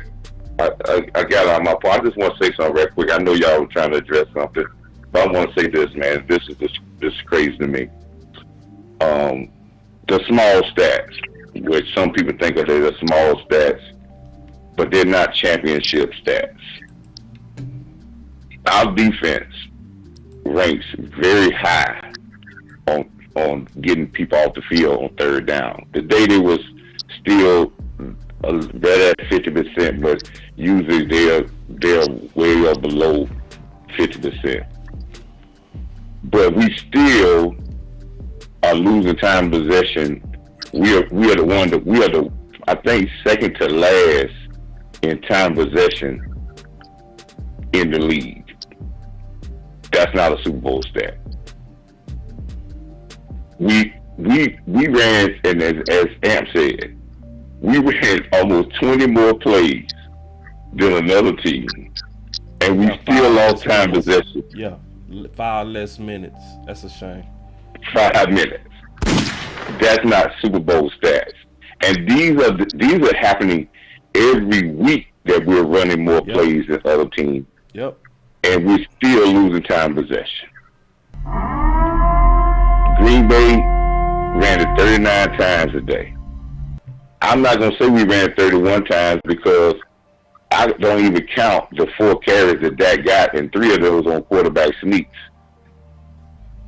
S6: I got it on my phone. I just want to say something real quick. I know y'all were trying to address something, but I want to say this, man. This is crazy to me. The small stats, which some people think of as small stats, but they're not championship stats. Our defense ranks very high on getting people off the field on third down. The day they was still right at 50%, but usually they're way up below 50%. But we still are losing time possession. We are the I think second to last in time possession in the league. That's not a Super Bowl stat. We ran, and as Amp said, we ran almost 20 more plays than another team, and we still lost time possession.
S1: Yeah, 5 less minutes. That's a shame.
S6: 5 minutes. That's not Super Bowl stats. And these are happening every week that we're running more plays than other teams.
S1: Yep.
S6: And we're still losing time possession. Green Bay ran it 39 times a day. I'm not going to say we ran 31 times because I don't even count the 4 carries that Dak got, and 3 of those on quarterback sneaks.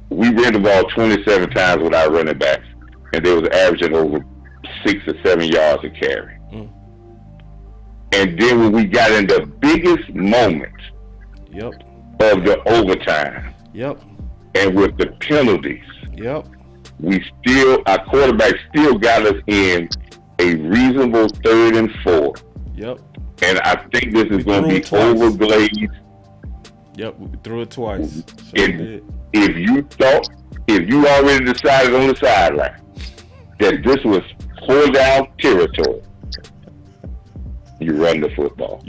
S6: We ran the ball 27 times with our running backs, and they was averaging over 6 or 7 yards a carry. And then when we got in the biggest moment of the overtime, and with the penalties, our quarterback still got us in a reasonable 3rd and 4. And I think this is going to be overglazed.
S1: We threw it twice.
S6: If you already decided on the sideline that this was pull down territory, you run the football.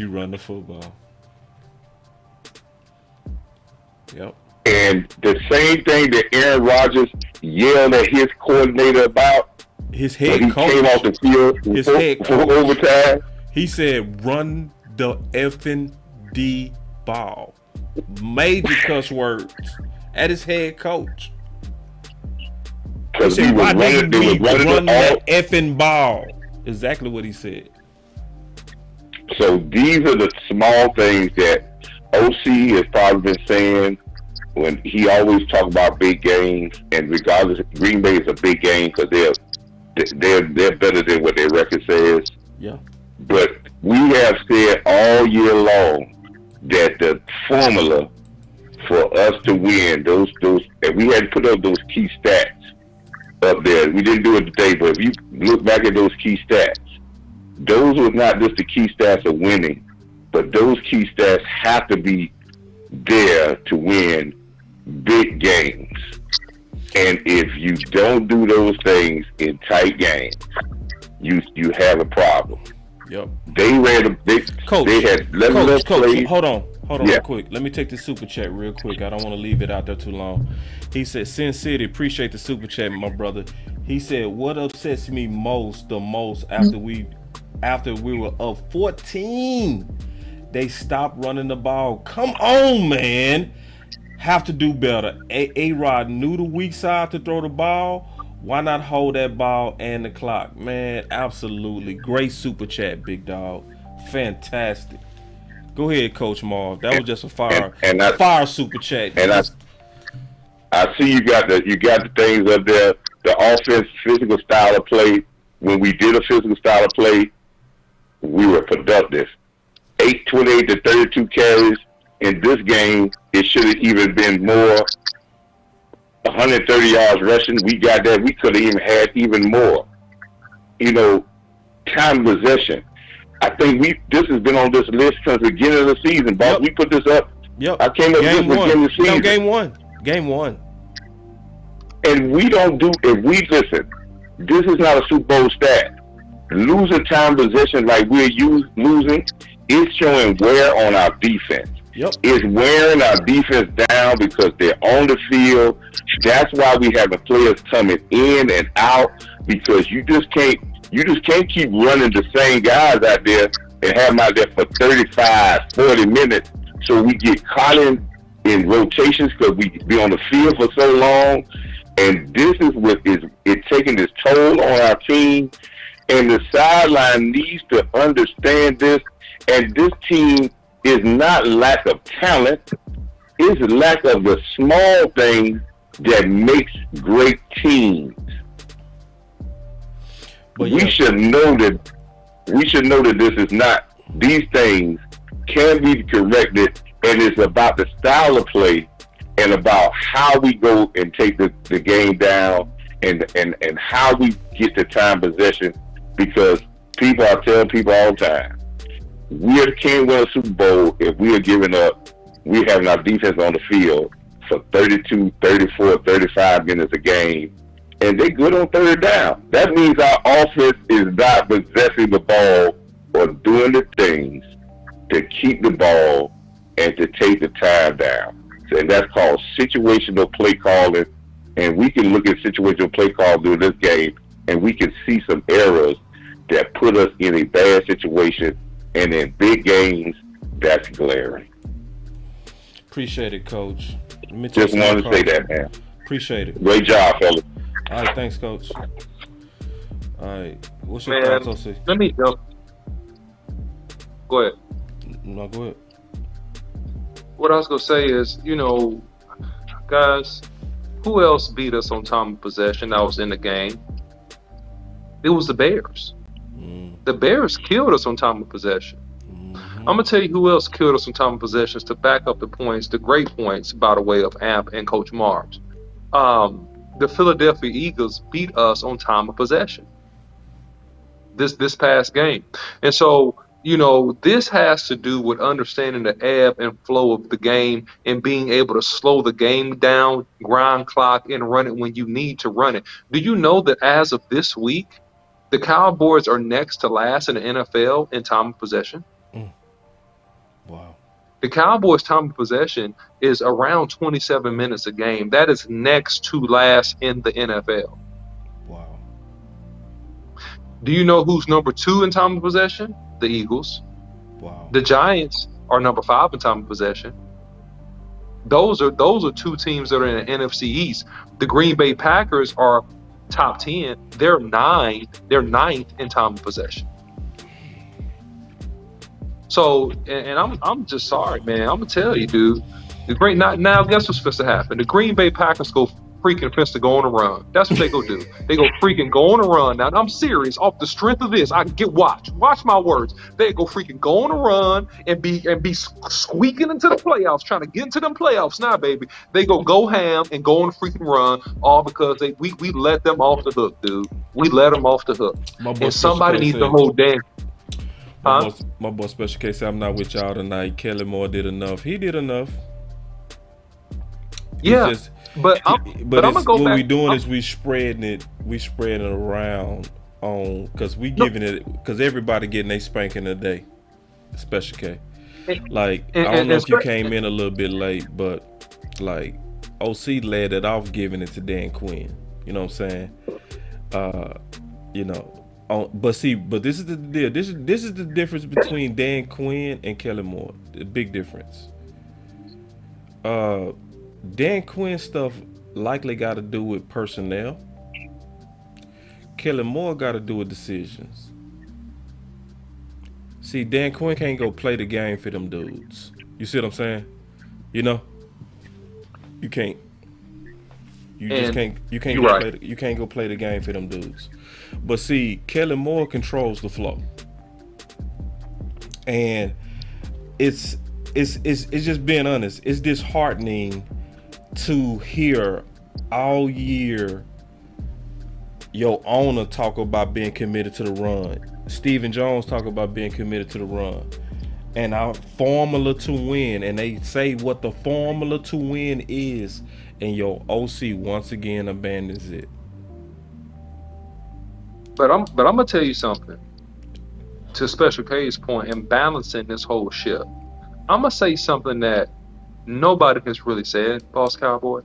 S6: And the same thing that Aaron Rodgers yelled at his coordinator about,
S1: his head
S6: when he
S1: coach
S6: came off the field for overtime.
S1: He said, "Run the effing D ball." Major cuss words at his head coach. He said, "Why didn't we run that effing ball?" Exactly what he said.
S6: So these are the small things that OC has probably been saying when he always talk about big games, and regardless, Green Bay is a big game because they're better than what their record says. But we have said all year long that the formula for us to win and we had to put up those key stats up there. We didn't do it today, but if you look back at those key stats, those was not just the key stats of winning, but those key stats have to be there to win big games. And if you don't do those things in tight games, you have a problem. They ran
S1: Coach,
S6: they had 11 plays.
S1: Hold on real quick. Let me take the super chat real quick. I don't want to leave it out there too long. He said, Sin City, appreciate the super chat, my brother. He said, what upsets me the most after we were up 14, they stopped running the ball. Come on, man. Have to do better. A-Rod knew the weak side to throw the ball. Why not hold that ball and the clock? Man, absolutely. Great super chat, big dog. Fantastic. Go ahead, Coach Marv. That was just a fire super chat.
S6: And I see you got the things up there. The offense, physical style of play. When we did a physical style of play, we were productive. 28 to 32 carries. In this game, it should have even been more. 130 yards rushing, we got that. We could have even had even more. Time possession. I think this has been on this list since the beginning of the season, boss. We put this up. I came up with this beginning of the season.
S1: Game one.
S6: And we don't do. If we listen, this is not a Super Bowl stat. Losing time possession like we're losing is showing wear on our defense. It's wearing our defense down because they're on the field. That's why we have the players coming in and out, because you just can't keep running the same guys out there and have them out there for 35, 40 minutes. So we get caught in rotations because we be on the field for so long. And this is what it's taking this toll on our team. And the sideline needs to understand this. And this team is not lack of talent. It's lack of the small things that makes great teams. But we should know that this is not. These things can be corrected, and it's about the style of play and about how we go and take the game down and how we get the time possession. Because I tell people all the time, we can't win a Super Bowl if we are giving up. We having our defense on the field for 32, 34, 35 minutes a game, and they good on third down. That means our offense is not possessing the ball or doing the things to keep the ball and to take the time down. And that's called situational play calling. And we can look at situational play call during this game, and we can see some errors that put us in a bad situation. And in big games, that's glaring.
S1: Appreciate it, Coach.
S6: Just wanted to say that, man.
S1: Appreciate it.
S6: Great job, fellas.
S1: All right, thanks, Coach. All right, what's your thoughts, OC?
S2: Let me jump. Go ahead.
S1: No, go ahead.
S2: What I was gonna say is, guys, who else beat us on time of possession that was in the game? It was the Bears. The Bears killed us on time of possession. I'm gonna tell you who else killed us on time of possessions to back up the points, the great points, by the way, of Amp and Coach Mars. The Philadelphia Eagles beat us on time of possession this past game. And so, this has to do with understanding the ebb and flow of the game and being able to slow the game down, grind clock, and run it when you need to run it. Do you know that as of this week, the Cowboys are next to last in the NFL in time of possession?
S1: Wow.
S2: The Cowboys' time of possession is around 27 minutes a game. That is next to last in the NFL.
S1: Wow.
S2: Do you know who's number 2 in time of possession? The Eagles.
S1: Wow.
S2: The Giants are number 5 in time of possession. Those are 2 teams that are in the NFC East. The Green Bay Packers are top 10. They're 9. They're 9th in time of possession. So, and I'm just sorry, man. I'm gonna tell you, dude. Now, guess what's supposed to happen? The Green Bay Packers go freaking supposed to go on a run. That's what they go do. They go freaking go on a run. Now, I'm serious. Off the strength of this, watch my words. They go freaking go on a run and be squeaking into the playoffs, trying to get into them playoffs. Now, baby, they go ham and go on a freaking run, all because we let them off the hook, dude. We let them off the hook, and somebody needs to hold down.
S1: My boy Special K said, I'm not with y'all tonight. Kellen Moore did enough. He did enough.
S2: Yeah, but I'm gonna go back.
S1: What we doing is we spreading it around on because because everybody getting their spanking today. Special K. Like I don't know if you came in a little bit late, but like OC led it off giving it to Dan Quinn. You know what I'm saying? But this is the deal. This is the difference between Dan Quinn and Kellen Moore. The big difference. Dan Quinn stuff likely got to do with personnel. Kellen Moore got to do with decisions. See, Dan Quinn can't go play the game for them dudes. You see what I'm saying? You can't. You can't go play the game for them dudes. But see, Kellen Moore controls the flow, and it's just being honest. It's disheartening to hear all year your owner talk about being committed to the run. Stephen Jones talk about being committed to the run, and our formula to win. And they say what the formula to win is, and your OC once again abandons it.
S2: But I'm gonna tell you something. To Special K's point, in balancing this whole ship, I'm gonna say something that nobody has really said, Boss Cowboy,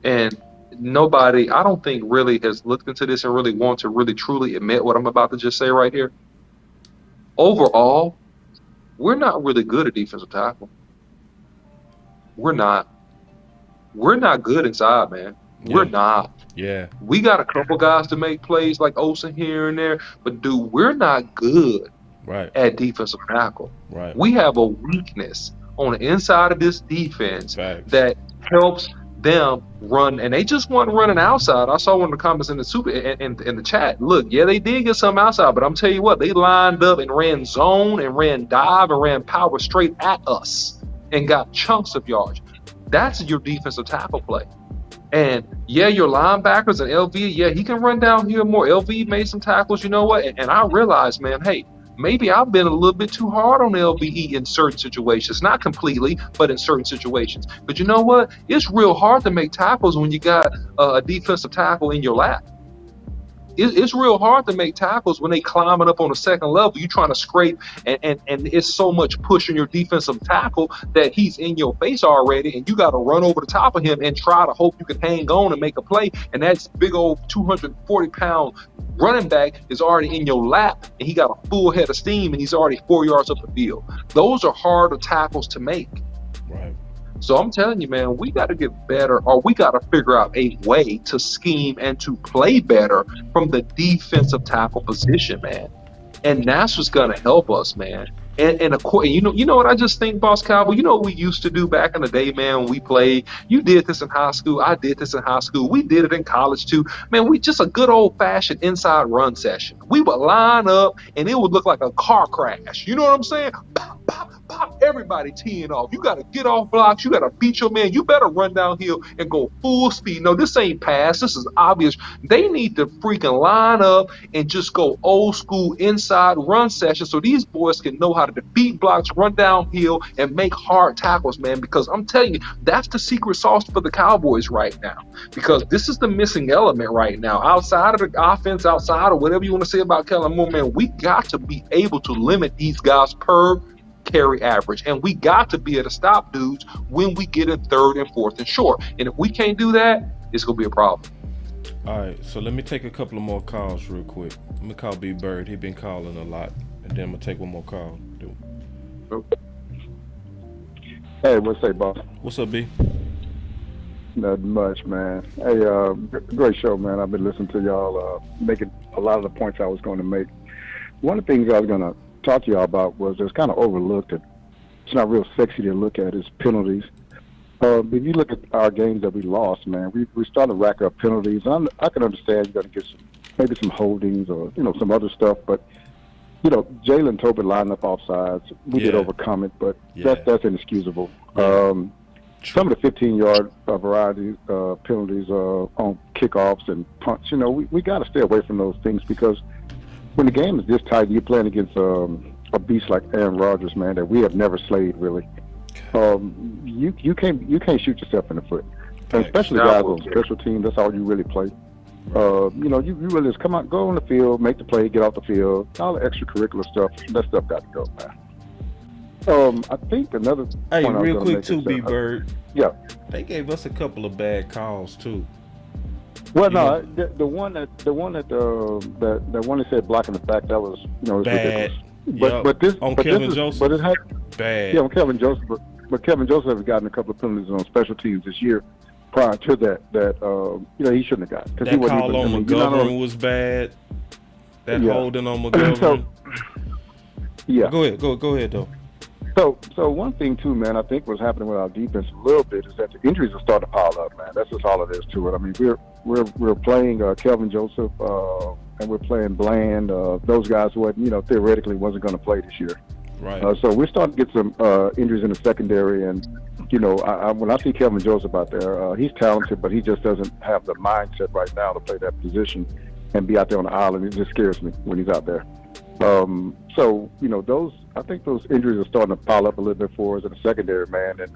S2: and nobody, I don't think, really has looked into this and really want to really truly admit what I'm about to just say right here. Overall, we're not really good at defensive tackle. We're not good inside, man.
S1: Yeah.
S2: We're not.
S1: Yeah.
S2: We got a couple guys to make plays like Olsen here and there, but dude, we're not good at defensive tackle.
S1: Right.
S2: We have a weakness on the inside of this defense that helps them run, and they just weren't running outside. I saw one of the comments in the chat. Look, yeah, they did get some outside, but I'm telling you what, they lined up and ran zone and ran dive and ran power straight at us and got chunks of yards. That's your defensive tackle play. And yeah, your linebackers and LV, yeah, he can run down here more. LV made some tackles, you know what? And I realized, man, hey, maybe I've been a little bit too hard on LVE in certain situations. Not completely, but in certain situations. But you know what? It's real hard to make tackles when you got a defensive tackle in your lap. It's real hard to make tackles when they climbing up on the second level. You're trying to scrape, and it's so much push on your defensive tackle that he's in your face already, and you got to run over the top of him and try to hope you can hang on and make a play. And that big old 240-pound running back is already in your lap, and he got a full head of steam, and he's already 4 yards up the field. Those are harder tackles to make.
S1: Right.
S2: So I'm telling you, man, we got to get better, or we got to figure out a way to scheme and to play better from the defensive tackle position, man. And that's what's going to help us, man. And you know what I just think, Boss Cowboy? You know what we used to do back in the day, man, when we played? You did this in high school. I did this in high school. We did it in college too. Man, we just a good old fashioned inside run session. We would line up and it would look like a car crash. You know what I'm saying? Pop, pop, pop, everybody teeing off. You got to get off blocks. You got to beat your man. You better run downhill and go full speed. No, this ain't pass. This is obvious. They need to freaking line up and just go old school inside run session so these boys can know how to defeat blocks, run downhill, and make hard tackles, man. Because I'm telling you, that's the secret sauce for the Cowboys right now. Because this is the missing element right now. Outside of the offense, outside of whatever you want to say about Kellen Moore, man, we got to be able to limit these guys per carry average, and we got to be able to stop dudes when we get in third and fourth and short. And if we can't do that, it's gonna be a problem.
S1: All right, so let me take a couple of more calls real quick. Let me call B Bird. He been calling a lot, and then I'm gonna take one more call.
S7: Hey, what's up, boss?
S1: What's up, B?
S7: Nothing much, man. Hey, great show, man. I've been listening to y'all making a lot of the points I was going to make. One of the things I was going to talk to y'all about was it's kind of overlooked. It's not real sexy to look at is penalties. If you look at our games that we lost, man, we started to rack up penalties. I can understand you're going to get maybe some holdings or some other stuff, but Jalen Tobin lined up offsides. We did overcome it, but that's inexcusable. Some of the 15-yard variety penalties on kickoffs and punts, we got to stay away from those things because when the game is this tight, you're playing against a beast like Aaron Rodgers, man, that we have never slayed really. You can't shoot yourself in the foot, and especially guys on special teams. That's all you really play. You really just come out, go on the field, make the play, get off the field. All the extracurricular stuff, that stuff got to go, man. I think another.
S1: Hey, real quick too, B Bird.
S7: Yeah.
S1: They gave us a couple of bad calls too.
S7: Well, no, the one that said blocking the back, that was
S1: bad.
S7: Ridiculous. But this
S1: on
S7: but
S1: Kevin
S7: this is,
S1: Joseph,
S7: but it had
S1: bad.
S7: Yeah, on Kevin Joseph, but Kevin Joseph has gotten a couple of penalties on special teams this year. Prior to that he shouldn't have got.
S1: That call on McGovern was bad. That holding on McGovern. Go ahead though.
S7: So one thing too, man, I think what's happening with our defense a little bit is that the injuries are starting to pile up, man. That's just all it is to it. I mean, we're playing Kelvin Joseph and we're playing Bland. Those guys theoretically wasn't going to play this year.
S1: Right.
S7: So we're starting to get some injuries in the secondary, and when I see Kelvin Joseph out there, he's talented, but he just doesn't have the mindset right now to play that position and be out there on the island. It just scares me when he's out there. I think those injuries are starting to pile up a little bit for us in the secondary, man, and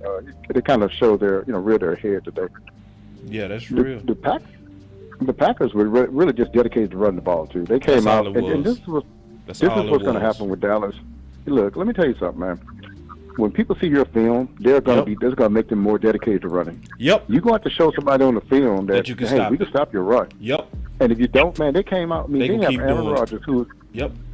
S7: they kind of show rear their head today.
S1: Yeah, that's real.
S7: The Packers were really just dedicated to running the ball too. They came out, and this is what's going to happen with Dallas. Look, let me tell you something, man. When people see your film, that's going to make them more dedicated to running.
S1: Yep.
S7: You're going to have to show somebody on the film that
S1: you can
S7: we can stop your run.
S1: Yep.
S7: And if you don't, man, they came out. I mean, they have Aaron Rodgers,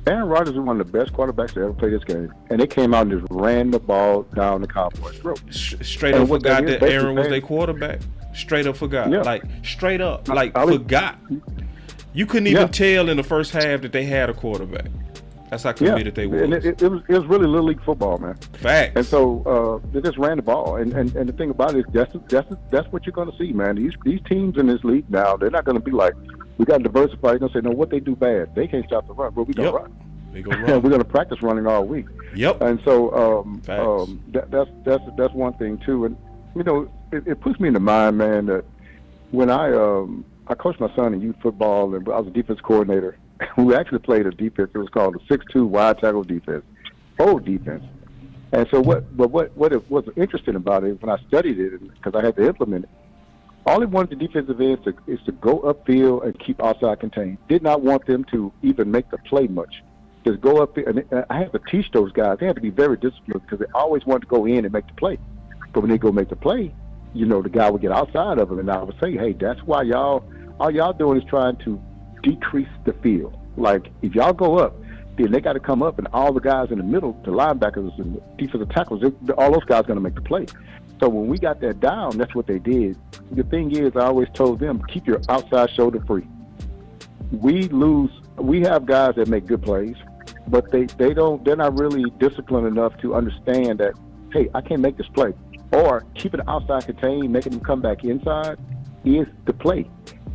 S7: Aaron Rodgers is one of the best quarterbacks to ever play this game, and they came out and just ran the ball down the Cowboys' throat.
S1: Straight up forgot that Aaron was their quarterback. Straight up forgot.
S7: Yeah.
S1: Like straight up, forgot. You couldn't even tell in the first half that they had a quarterback. That's how committed they were.
S7: And it was really little league football, man.
S1: Facts.
S7: And so they just ran the ball, and the thing about it is that's what you're going to see, man. These teams in this league now, they're not going to be like, we got to diversify. They're going to say, no, what they do bad, they can't stop the run, but we going to run.
S1: They go run.
S7: And we're going to practice running all week.
S1: Yep.
S7: And so that's one thing too. And it puts me in the mind, man, that when I coached my son in youth football, and I was a defense coordinator. We actually played a defense. It was called the 6-2 wide tackle defense, old defense. And so what it was interesting about it when I studied it, because I had to implement it, all he wanted the defensive end is to go upfield and keep outside contained. Did not want them to even make the play much. Just go up there. And I had to teach those guys. They had to be very disciplined because they always wanted to go in and make the play. But when they go make the play, the guy would get outside of him, and I would say, hey, that's why all y'all doing is trying to decrease the field. Like, if y'all go up, then they got to come up, and all the guys in the middle, the linebackers and the defensive tackles, all those guys are going to make the play. So when we got that down, that's what they did. The thing is, I always told them, keep your outside shoulder free. We have guys that make good plays, but they're not really disciplined enough to understand that, hey, I can't make this play. Or keeping it outside contained, making them come back inside is the play.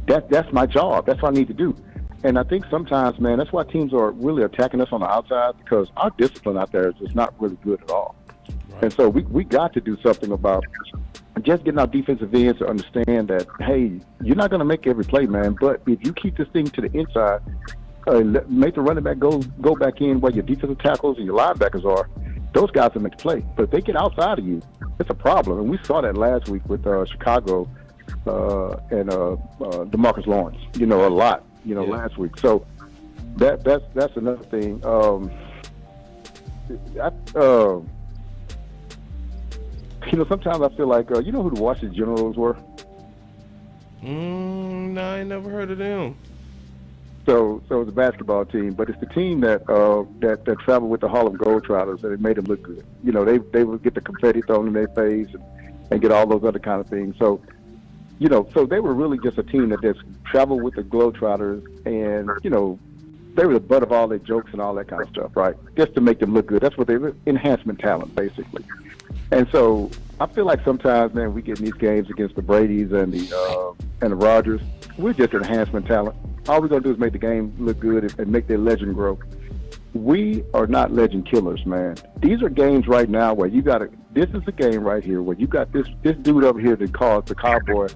S7: That's my job. That's what I need to do. And I think sometimes, man, that's why teams are really attacking us on the outside, because our discipline out there is just not really good at all. Right. And so we got to do something about just getting our defensive ends to understand that, hey, you're not going to make every play, man, but if you keep this thing to the inside, make the running back go back in where your defensive tackles and your linebackers are, those guys will make the play. But if they get outside of you, it's a problem. And we saw that last week with Chicago and DeMarcus Lawrence, a lot, last week. So that's another thing. Sometimes I feel like, you know who the Washington Generals were?
S1: No, I ain't never heard of them.
S7: So it's a basketball team, but it's the team that traveled with the Harlem Globetrotters, and it made them look good. They would get the confetti thrown in their face and get all those other kind of things. So, so they were really just a team that just traveled with the Globetrotters, and, they were the butt of all their jokes and all that kind of stuff, right? Just to make them look good. That's what they were, enhancement talent, basically. And so I feel like sometimes, man, we get in these games against the Bradys and the Rodgers. We're just enhancement talent. All we're going to do is make the game look good and make their legend grow. We are not legend killers, man. These are games right now where you got to – this is a game right here where you got this dude over here that calls the Cowboy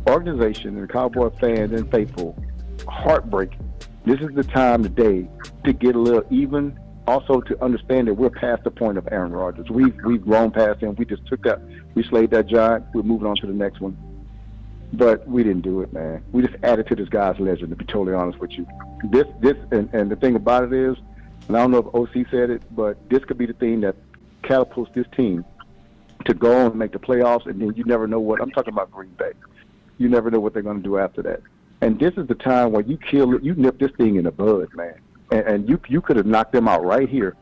S7: organization and the Cowboy fans and faithful heartbreaking. This is the time today to get a little even, also to understand that we're past the point of Aaron Rodgers. We've grown past him. We just took that – we slayed that giant. We're moving on to the next one. But we didn't do it, man. We just added to this guy's legend, to be totally honest with you. This and the thing about it is, and I don't know if OC said it, but this could be the thing that catapults this team to go on and make the playoffs, and then you never know what – I'm talking about Green Bay. You never know what they're going to do after that. And this is the time where you nip this thing in the bud, man. And you could have knocked them out right here,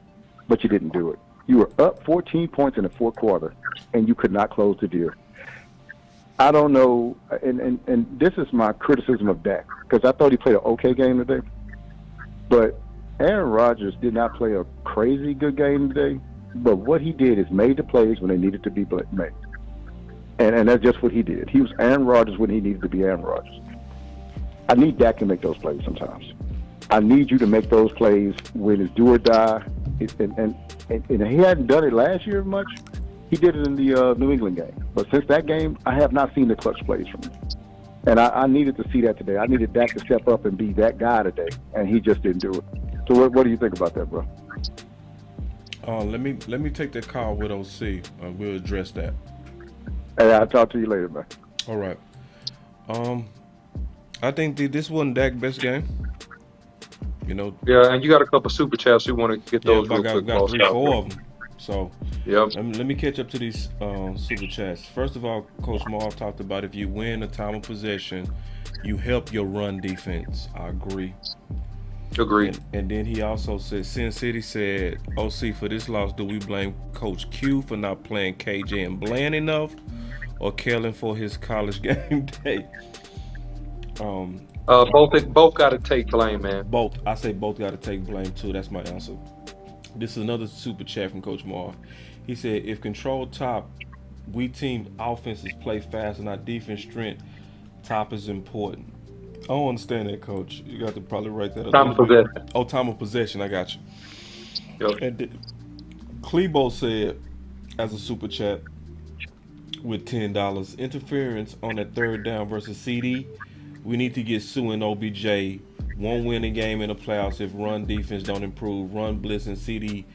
S7: but you didn't do it. You were up 14 points in the fourth quarter, and you could not close the deal. I don't know, and this is my criticism of Dak, because I thought he played an okay game today. But Aaron Rodgers did not play a crazy good game today, but what he did is made the plays when they needed to be made. And that's just what he did. He was Aaron Rodgers when he needed to be Aaron Rodgers. I need Dak to make those plays sometimes. I need you to make those plays when it's do or die. And he hadn't done it last year much. He did it in the New England game. But since that game, I have not seen the clutch plays from him. And I needed to see that today. I needed Dak to step up and be that guy today, and he just didn't do it. So what do you think about that, bro?
S1: Let me take that call with OC. We'll address that.
S7: Hey, I'll talk to you later, man.
S1: All right. I think this wasn't Dak's best game.
S2: Yeah, and you got a couple super chats. We want to get those real quick.
S1: Got 3-4 of them. So
S2: yep.
S1: Let me catch up to these super chats. First of all, Coach Moore talked about if you win a time of possession, you help your run defense. I agree.
S2: Agreed.
S1: And then he also said, Sin City said, OC, for this loss, do we blame Coach Q for not playing KJ and Bland enough, or Kellen for his college game day?
S2: Both got to take blame, man.
S1: Both. I say both got to take blame too. That's my answer. This is another super chat from Coach Moore. He said, if control top, we team offenses play fast and our defense strength, top is important. I don't understand that, Coach. You got to probably write that up.
S2: Time of possession.
S1: Oh, time of possession. I got you.
S2: Yep.
S1: And Klebo said, as a super chat with $10, interference on that third down versus CD. We need to get Sue and OBJ. Won't win a game in the playoffs if run defense don't improve. Run blitz and CD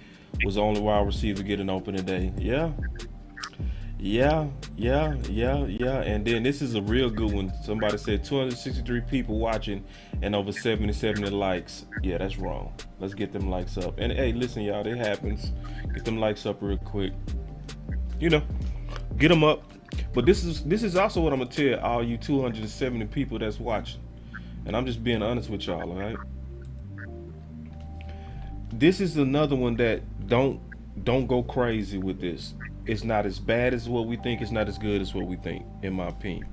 S1: was the only wide receiver getting open today. Yeah. And then this is a real good one. Somebody said 263 people watching and over 70 likes. Yeah, that's wrong. Let's get them likes up. And hey, listen, y'all, it happens. Get them likes up real quick. Get them up. But this is also what I'm gonna tell all you 270 people that's watching. And I'm just being honest with y'all, all right? This is another one that don't go crazy with this. It's not as bad as what we think. It's not as good as what we think, in my opinion.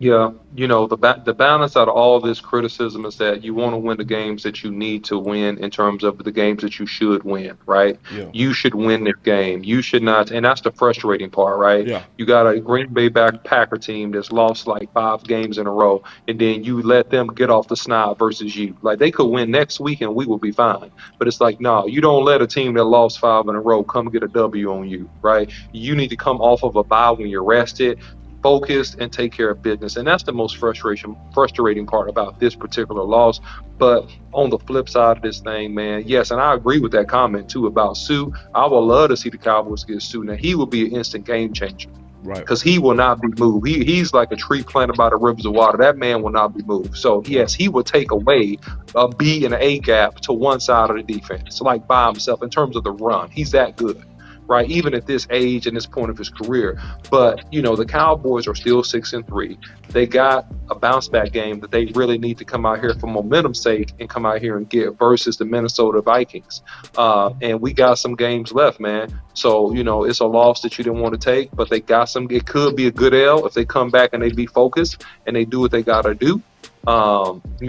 S2: Yeah, the balance out of all this criticism is that you want to win the games that you need to win in terms of the games that you should win, right?
S1: Yeah.
S2: You should win this game. You should not, and that's the frustrating part, right?
S1: Yeah.
S2: You got a Green Bay Packer team that's lost like 5 games in a row, and then you let them get off the snide versus you. Like they could win next week and we will be fine. But it's like, no, you don't let a team that lost 5 in a row come get a W on you, right? You need to come off of a bye when you're rested, focused, and take care of business. And that's the most frustrating part about this particular loss. But on the flip side of this thing, man, yes, and I agree with that comment too about Sue. I would love to see the Cowboys get Sue. Now he will be an instant game changer.
S1: Right.
S2: Because he will not be moved. He's like a tree planted by the rivers of water. That man will not be moved. So yes, he will take away a B and an A gap to one side of the defense, like by himself in terms of the run. He's that good. Right, even at this age and this point of his career. But the Cowboys are still 6-3. They got a bounce back game that they really need to come out here for momentum's sake and come out here and get versus the Minnesota Vikings. And we got some games left, man. So it's a loss that you didn't want to take, but they got some. It could be a good L if they come back and they be focused and they do what they gotta do. You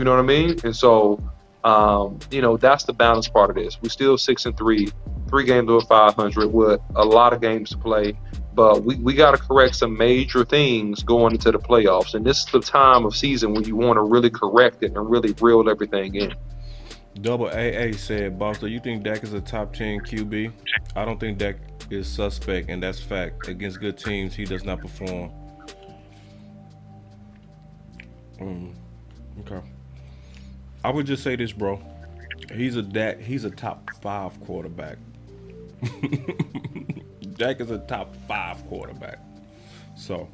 S2: know what I mean? And so that's the balance part of this. We're still 6-3. 3 games over 500 with a lot of games to play, but we got to correct some major things going into the playoffs, and this is the time of season when you want to really correct it and really reel everything in.
S1: Double AA said, Boss, do you think Dak is a top 10 QB? I don't think Dak is suspect, and that's fact. Against good teams, he does not perform. Okay. I would just say this, bro. He's a top 5 quarterback. Dak is a top 5 quarterback. So,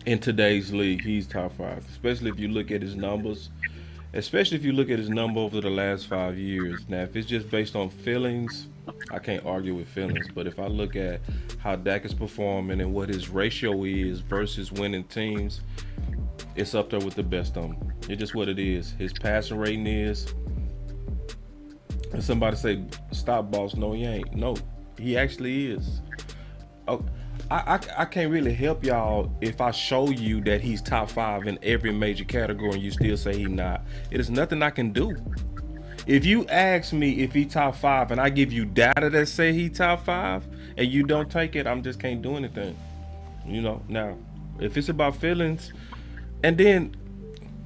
S1: in today's league, he's top 5. Especially if you look at his numbers. Especially if you look at his number over the last 5 years. Now, if it's just based on feelings, I can't argue with feelings. But if I look at how Dak is performing and what his ratio is versus winning teams, it's up there with the best of them. It's just what it is. His passing rating is. And somebody say, stop, boss. No, he ain't. No, he actually is. Oh, I can't really help y'all if I show you that he's top 5 in every major category and you still say he's not. It is nothing I can do. If you ask me if he top 5 and I give you data that say he top 5 and you don't take it, I'm just can't do anything. Now, if it's about feelings, and then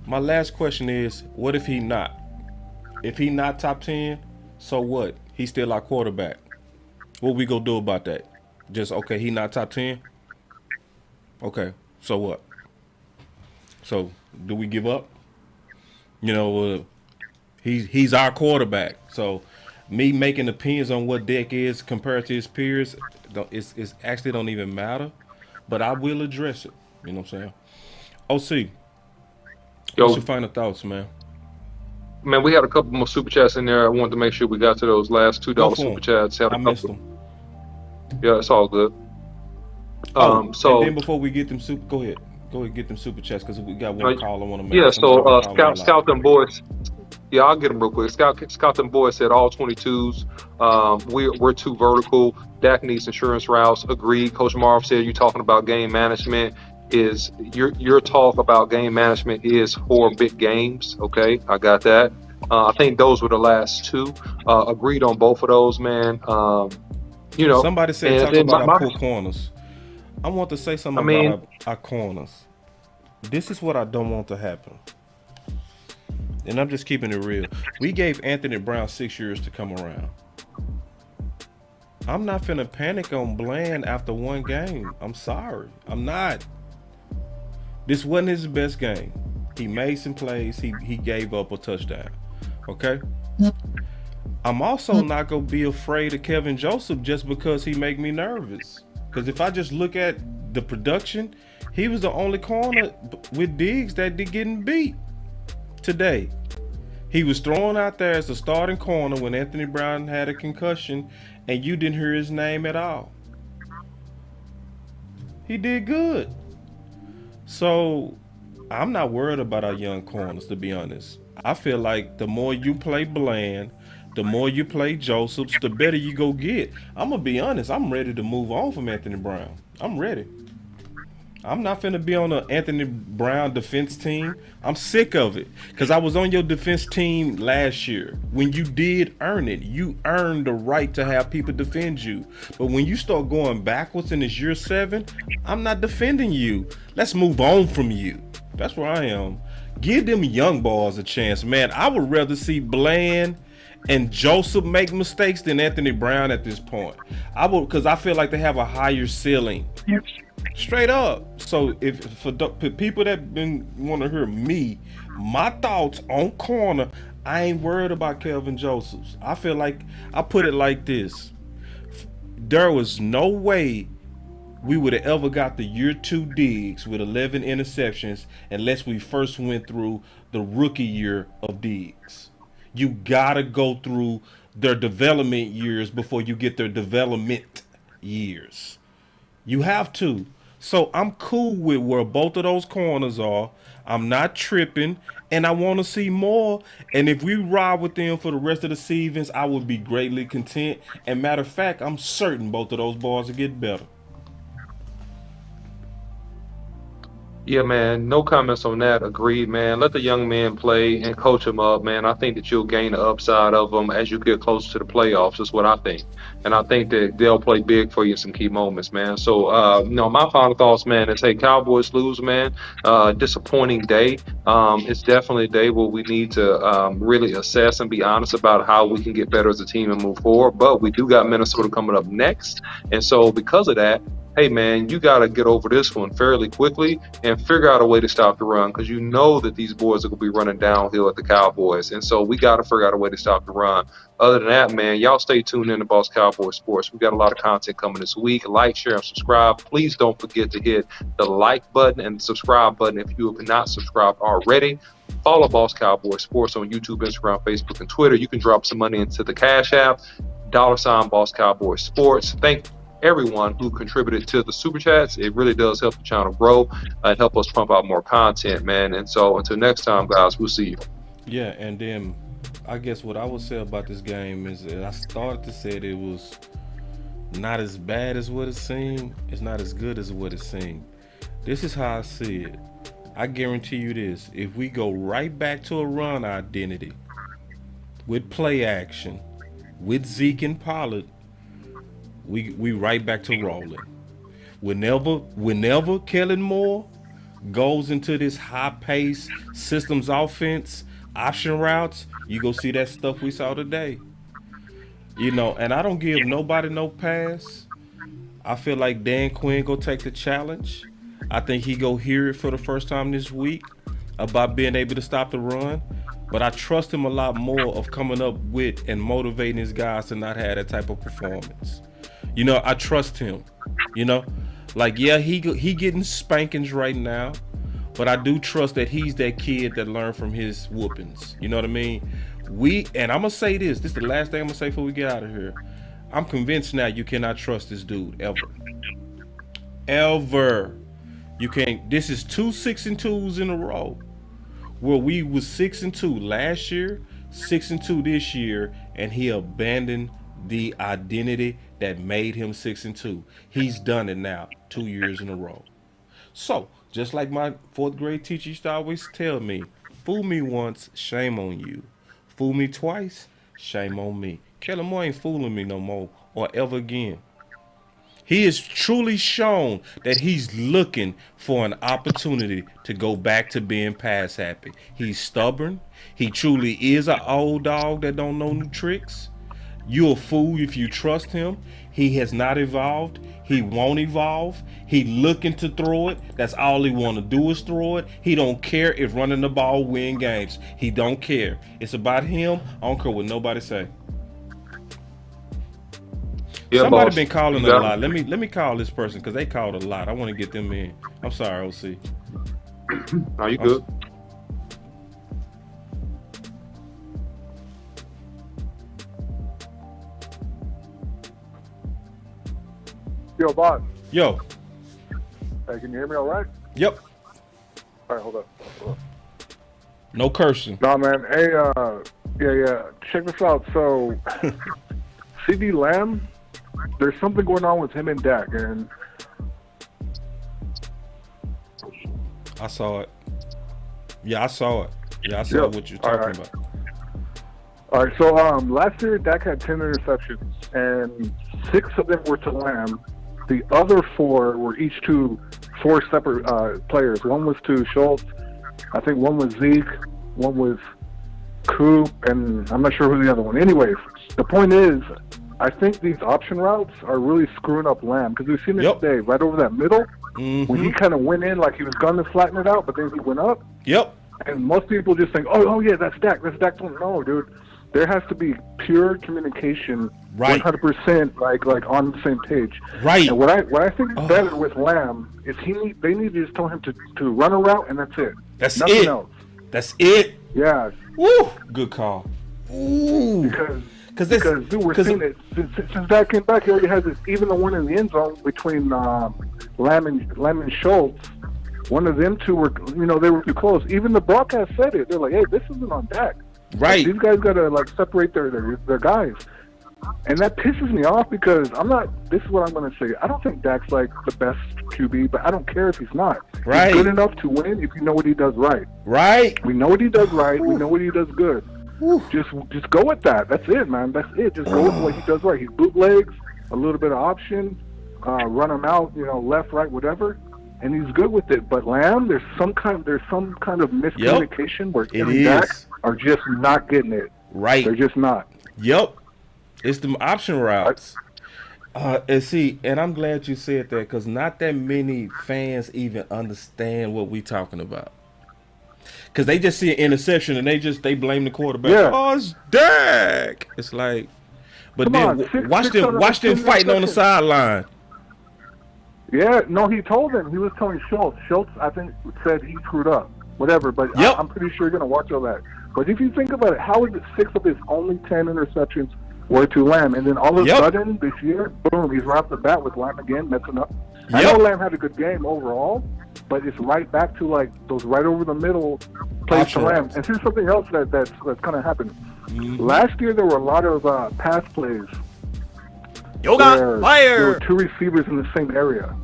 S1: my last question is, what if he not? If he not top 10, so what? He's still our quarterback. What we gonna do about that? Just, okay, he not top 10? Okay, so what? So, do we give up? He's our quarterback. So, me making opinions on what Dak is compared to his peers, it's actually don't even matter. But I will address it. You know what I'm saying? OC, what's your final thoughts, man?
S2: Man, we had a couple more super chats in there. I wanted to make sure we got to those last $2 super chats.
S1: I missed them.
S2: Yeah, it's all good.
S1: So and then before we get them go ahead get them super chats because we got one call I want to make.
S2: Yeah, so Scout them boys. Yeah, I'll get them real quick. Scout them boys said all 22s. We're too vertical. Dak needs insurance routes. Agreed. Coach Marv said you're talking about game management. Is your talk about game management is for big games. Okay, I got that. I think those were the last 2. Agreed on both of those, man.
S1: Somebody said talk about our poor corners. I want to say something about our corners. This is what I don't want to happen. And I'm just keeping it real. We gave Anthony Brown 6 years to come around. I'm not finna panic on Bland after 1 game. I'm sorry. I'm not. This wasn't his best game. He made some plays. He gave up a touchdown. Okay? I'm also not going to be afraid of Kevin Joseph just because he make me nervous. Because if I just look at the production, he was the only corner with Diggs that did getting beat today. He was thrown out there as the starting corner when Anthony Brown had a concussion and you didn't hear his name at all. He did good. So I'm not worried about our young corners, to be honest. I feel like the more you play Bland, the more you play Josephs, the better you go get. I'm going to be honest. I'm ready to move on from Anthony Brown. I'm ready. I'm not finna be on an Anthony Brown defense team. I'm sick of it. Because I was on your defense team last year. When you did earn it, you earned the right to have people defend you. But when you start going backwards in this year 7, I'm not defending you. Let's move on from you. That's where I am. Give them young boys a chance, man. I would rather see Bland and Joseph make mistakes than Anthony Brown at this point. I would, because I feel like they have a higher ceiling. Straight up. So if for people that been want to hear me, my thoughts on corner, I ain't worried about Kelvin Josephs. I feel like I put it like this: there was no way we would have ever got the year 2 Diggs with 11 interceptions unless we first went through the rookie year of Diggs. You gotta go through their development years before you get their development years. You have to. So I'm cool with where both of those corners are. I'm not tripping, and I want to see more. And if we ride with them for the rest of the seasons, I would be greatly content. And matter of fact, I'm certain both of those boys will get better.
S2: Yeah, man. No comments on that. Agreed, man. Let the young men play and coach them up, man. I think that you'll gain the upside of them as you get closer to the playoffs. Is what I think, and I think that they'll play big for you in some key moments, man. So, my final thoughts, man, is hey, Cowboys lose, man. Disappointing day. It's definitely a day where we need to really assess and be honest about how we can get better as a team and move forward. But we do got Minnesota coming up next, and so because of that, hey, man, you got to get over this one fairly quickly and figure out a way to stop the run, because you know that these boys are going to be running downhill at the Cowboys. And so we got to figure out a way to stop the run. Other than that, man, y'all stay tuned in to Boss Cowboy Sports. We got a lot of content coming this week. Like, share, and subscribe. Please don't forget to hit the like button and subscribe button if you have not subscribed already. Follow Boss Cowboy Sports on YouTube, Instagram, Facebook, and Twitter. You can drop some money into the Cash App, $ Boss Cowboy Sports. Thank everyone who contributed to the super chats. It really does help the channel grow and help us pump out more content, man. And so until next time, guys, we'll see you.
S1: Yeah, and then I guess what I would say about this game is that I started to say that it was not as bad as what it seemed. It's not as good as what it seemed. This is how I see it. I guarantee you this: if we go right back to a run identity with play action, with Zeke and Pollard, we right back to rolling. Whenever Kellen Moore goes into this high-paced systems offense, option routes, you go see that stuff we saw today. And I don't give nobody no pass. I feel like Dan Quinn go take the challenge. I think he go hear it for the first time this week about being able to stop the run. But I trust him a lot more of coming up with and motivating his guys to not have that type of performance. I trust him. Yeah, he getting spankings right now, but I do trust that he's that kid that learned from his whoopings. You know what I mean? And I'm gonna say this is the last thing I'm gonna say before we get out of here. I'm convinced now you cannot trust this dude ever. You can't. This is 2 6-2s in a row, where we was 6-2 last year, 6-2 this year, and he abandoned the identity that made him 6-2. He's done it now 2 years in a row. So, just like my 4th grade teacher used to always tell me, fool me once, shame on you. Fool me twice, shame on me. Kellen Moore ain't fooling me no more or ever again. He has truly shown that he's looking for an opportunity to go back to being pass happy. He's stubborn. He truly is an old dog that don't know new tricks. You're a fool if you trust him. He has not evolved. He won't evolve. He looking to throw it. That's all he want to do is throw it. He don't care if running the ball win games. He don't care. It's about him. I don't care what nobody say.
S2: Yeah,
S1: somebody
S2: boss,
S1: been calling a lot. Let me call this person because they called a lot. I want to get them in. I'm sorry, OC.
S2: Are you good?
S7: Yo, boss.
S1: Yo.
S7: Hey, can you hear me all right?
S1: Yep.
S7: All right, hold up.
S1: No cursing.
S7: No, man. Hey, yeah. Check this out. So, CD Lamb, there's something going on with him and Dak, and
S1: I saw it. Yeah, I saw it. Yeah, I saw what you're talking about.
S7: All right, so last year Dak had 10 interceptions, and 6 of them were to Lamb. The other 4 were each to 4 separate players. One was to Schultz, I think one was Zeke, one was Coop, and I'm not sure who the other one. Anyway, the point is, I think these option routes are really screwing up Lamb, because we've seen it today, right over that middle, when he kind of went in like he was going to flatten it out, but then he went up. And most people just think, oh yeah, that's Dak. No, dude. There has to be pure communication, 100%, like on the same page.
S1: Right.
S7: And what I think is better with Lamb is they need to just tell him to run a route, and that's it.
S1: That's
S7: Nothing
S1: it.
S7: else.
S1: That's it.
S7: Yeah.
S1: Woo. Good call. Ooh.
S7: Because dude, we're seeing it since Dak came back. He already has this, even the one in the end zone between Lamb and Schultz. One of them two were, they were too close. Even the broadcast said it. They're like, hey, this isn't on Dak.
S1: Right.
S7: Like, these guys got to separate their guys. And that pisses me off because this is what I'm going to say. I don't think Dak's like the best QB, but I don't care if he's not.
S1: Right.
S7: He's good enough to win if you know what he does right.
S1: Right.
S7: We know what he does right. We know what he does good. Just go with that. That's it, man. That's it. Just go with what he does right. He bootlegs, a little bit of option, run him out, left, right, whatever. And he's good with it, but Lamb, there's some kind of miscommunication where him and Dak are just not getting it.
S1: Right,
S7: they're just not.
S1: Yep, it's the option routes. And I'm glad you said that because not that many fans even understand what we talking about. Because they just see an interception and they blame the quarterback.
S7: Yeah.
S1: Oh, it's Dak. It's like, but watch them fighting on the sideline.
S7: Yeah, no, he told him. He was telling Schultz. Schultz, I think, said he screwed up. Whatever, but I'm pretty sure you're going to watch all that. But if you think about it, how is it 6 of his only 10 interceptions were to Lamb? And then all of a sudden, this year, boom, he's right off the bat with Lamb again, messing up. I know Lamb had a good game overall, but it's right back to, like, those right over the middle plays to Lamb. And here's something else that's kind of happened. Last year, there were a lot of pass plays.
S3: Yoga fire!
S7: There were 2 receivers in the same area,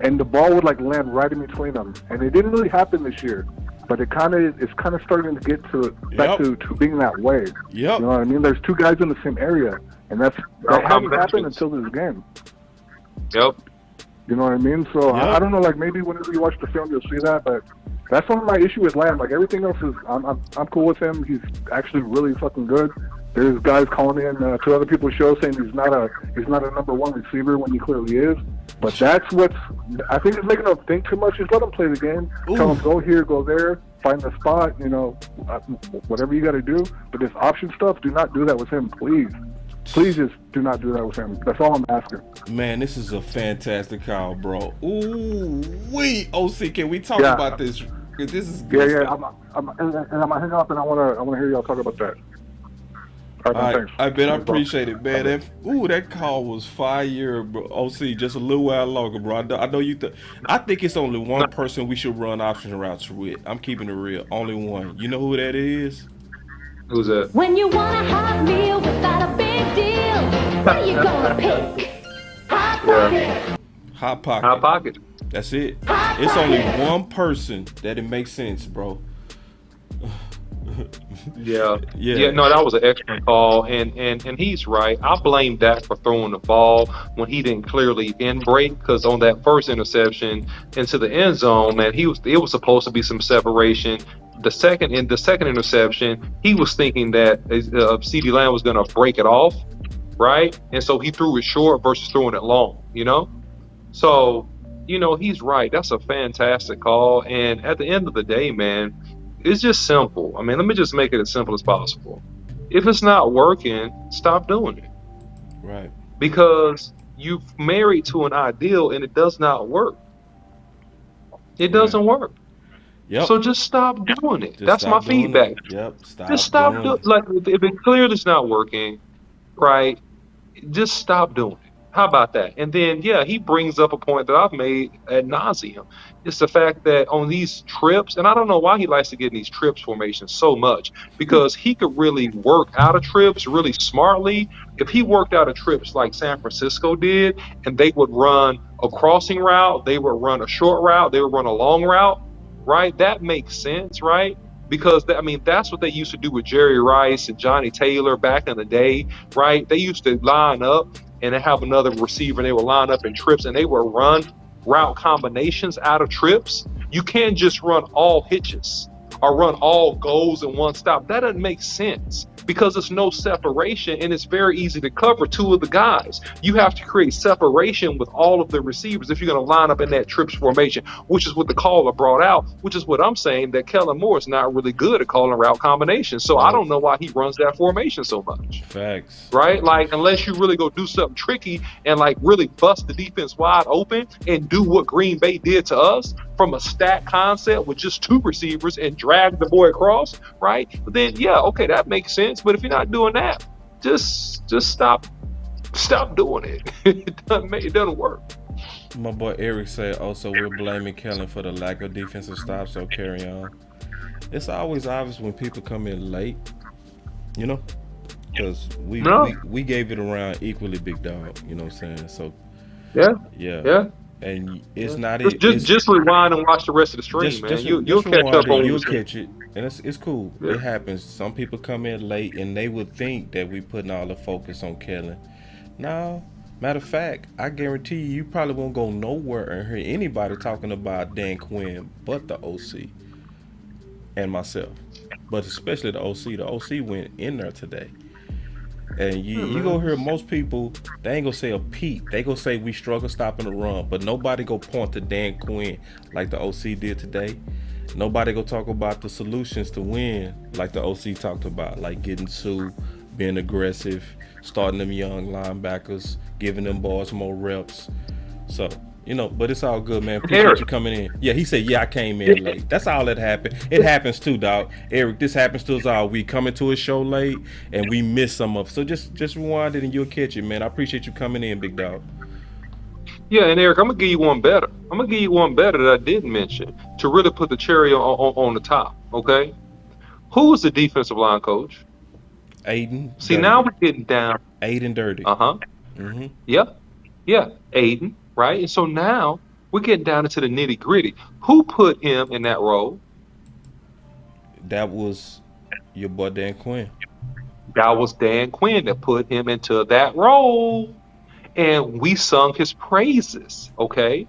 S7: and the ball would land right in between them. And it didn't really happen this year, but it's kind of starting to get back to being that way. You know what I mean? There's 2 guys in the same area, and that hasn't happened until this game.
S2: Yep.
S7: You know what I mean? So I don't know. Like maybe whenever you watch the film, you'll see that, but. That's one of my issue with Lamb. Like everything else is, I'm cool with him. He's actually really fucking good. There's guys calling in to other people's shows saying he's not a number 1 receiver when he clearly is. But that's what's I think is making him think too much. Just let him play the game. Tell him go here, go there, find the spot. Whatever you got to do. But this option stuff, do not do that with him, please. Please just do not do that with him. That's all I'm asking.
S1: Man, this is a fantastic call, bro. OC, can we talk about this? This is good.
S7: Yeah. I'm gonna hang up, and I wanna hear y'all talk about that. All right, thanks.
S1: I appreciate it, man. That call was fire, bro. OC, just a little while longer, bro. I know you. I think it's only one person we should run option routes with. I'm keeping it real. Only one. You know who that is?
S2: Who's that?
S4: When you want a hot meal without a big deal, what are you gonna pick? Hot Pocket.
S1: Hot Pocket.
S2: Hot Pocket.
S1: That's it. It's only one person that it makes sense, bro.
S2: Yeah. No, that was an excellent call, and he's right. I blame Dak for throwing the ball when he didn't clearly end break, because on that first interception into the end zone, man, it was supposed to be some separation. The second interception, he was thinking that CeeDee Lamb was going to break it off, right? And so he threw it short versus throwing it long. So he's right. That's a fantastic call, and at the end of the day, man. It's just simple. I mean, let me just make it as simple as possible. If it's not working, stop doing it.
S1: Right. Because
S2: you've married to an ideal and it does not work. It doesn't work.
S1: Yep.
S2: So just stop doing it. That's my feedback. Just stop doing it. Like, if it clearly is not working, right, just stop doing it. How about that? And then, he brings up a point that I've made ad nauseum. It's the fact that on these trips, and I don't know why he likes to get in these trips formations so much, because he could really work out of trips really smartly. If he worked out of trips like San Francisco did, and they would run a crossing route, they would run a short route, they would run a long route, right? That makes sense, right? Because that's what they used to do with Jerry Rice and Johnny Taylor back in the day, right? They used to line up and they have another receiver and they would line up in trips and they would run route combinations out of trips. You can't just run all hitches or run all goals in one stop. That doesn't make sense because there's no separation and it's very easy to cover two of the guys. You have to create separation with all of the receivers if you're going to line up in that trips formation, which is what the caller brought out, which is what I'm saying, that Kellen Moore is not really good at calling route combinations. So I don't know why he runs that formation so much.
S1: Facts.
S2: Right? Like, unless you really go do something tricky and like really bust the defense wide open and do what Green Bay did to us from a stack concept with just two receivers and drag the boy across, right? But then, yeah, okay, that makes sense. But if you're not doing that, just stop doing it. It doesn't work.
S1: My boy Eric said, also, we're blaming Kellen for the lack of defensive stops, so carry on. It's always obvious when people come in late, you know, because we gave it around equally, big dog, you know what I'm saying? So, yeah. And it's not it.
S2: Just rewind and watch the rest of the stream, man. You'll catch up on it.
S1: You'll catch it, and it's cool. Yeah. It happens. Some people come in late, and they would think that we putting all the focus on Kellen. No, matter of fact, I guarantee you probably won't go nowhere and hear anybody talking about Dan Quinn, but the OC and myself, but especially the OC. The OC went in there today. And you gonna hear most people, they ain't gonna say a peep. They gonna say we struggle stopping the run, but nobody go point to Dan Quinn like the OC did today. Nobody go talk about the solutions to win like the OC talked about, like getting Sue, being aggressive, starting them young linebackers, giving them boys more reps. So, you know, but it's all good, man. Appreciate you coming in. Yeah, he said, I came in late. That's all that happened. It happens too, dog. Eric, this happens to us all. We coming to a show late and we miss some of it. So just rewind it and you'll catch it, man. I appreciate you coming in, big dog.
S2: Yeah, and Eric, I'm gonna give you one better. That I didn't mention to really put the cherry on the top. Okay, who was the defensive line coach?
S1: Aiden.
S2: See, now we're getting down.
S1: Aiden Dirty.
S2: Mm-hmm. Yeah, Aiden. Right, and so now we're getting down into the nitty gritty. Who put him in that role?
S1: That was your boy Dan Quinn.
S2: That was Dan Quinn that put him into that role. And we sung his praises, okay?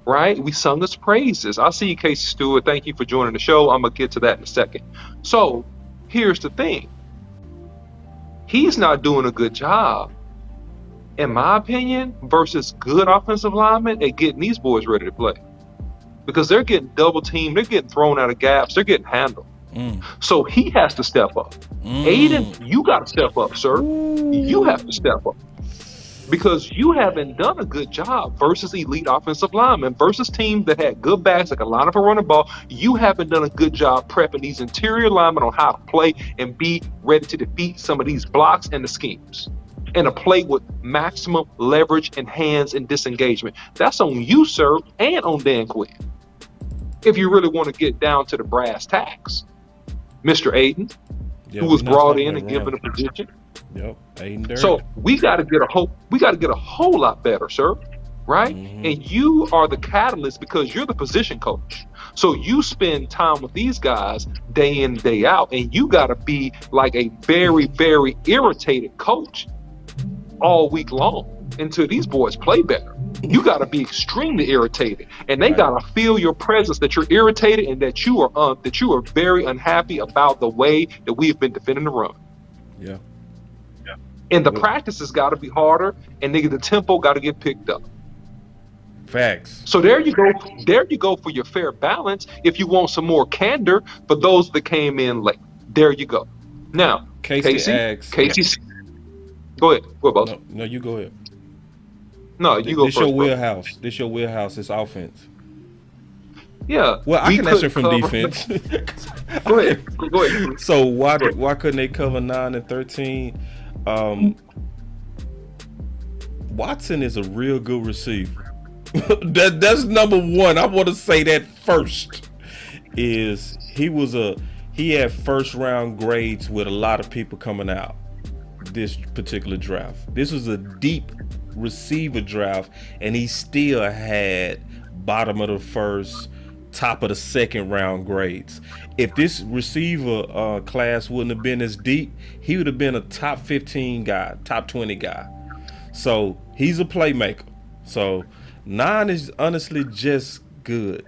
S2: Right? We sung his praises. I see you, Casey Stewart. Thank you for joining the show. I'm going to get to that in a second. So here's the thing. He's not doing a good job, in my opinion, versus good offensive linemen at getting these boys ready to play. Because they're getting double teamed, they're getting thrown out of gaps, they're getting handled. So he has to step up. Aiden, you got to step up, sir. You have to step up. Because you haven't done a good job versus elite offensive linemen, versus teams that had good backs that can line up and run the ball. You haven't done a good job prepping these interior linemen on how to play and be ready to defeat some of these blocks and the schemes. And to play with maximum leverage and hands and disengagement. That's on you, sir, and on Dan Quinn. If you really want to get down to the brass tacks. Mr. Aiden, who was brought in and given a position.
S1: Yep, Aiden Dirty.
S2: So we got to get a whole lot better, sir. Right? And you are the catalyst because you're the position coach. So you spend time with these guys day in, day out, and you got to be like a very, very irritated coach all week long until these boys play better. You got to be extremely irritated, and they got to feel your presence, that you're irritated and that you are very unhappy about the way that we've been defending the run.
S1: Yeah.
S2: And the practices got to be harder, and the tempo got to get picked up.
S1: Facts.
S2: So there you go. There you go for your fair balance. If you want some more candor for those that came in late, there you go. Now, Casey asks, go ahead. Go ahead, boss.
S1: No, you go ahead.
S2: No, you go first.
S1: This your wheelhouse. It's offense.
S2: Yeah.
S1: Well, I can answer from defense.
S2: Go ahead.
S1: So why couldn't they cover 9 and 13? Watson is a real good receiver. That's number one. I want to say that first. Is he had first round grades with a lot of people coming out this particular draft. This was a deep receiver draft, and he still had bottom of the first, top of the second round grades. If this receiver class wouldn't have been as deep, he would have been a top 15 guy, top 20 guy. So he's a playmaker. So 9 is honestly just good.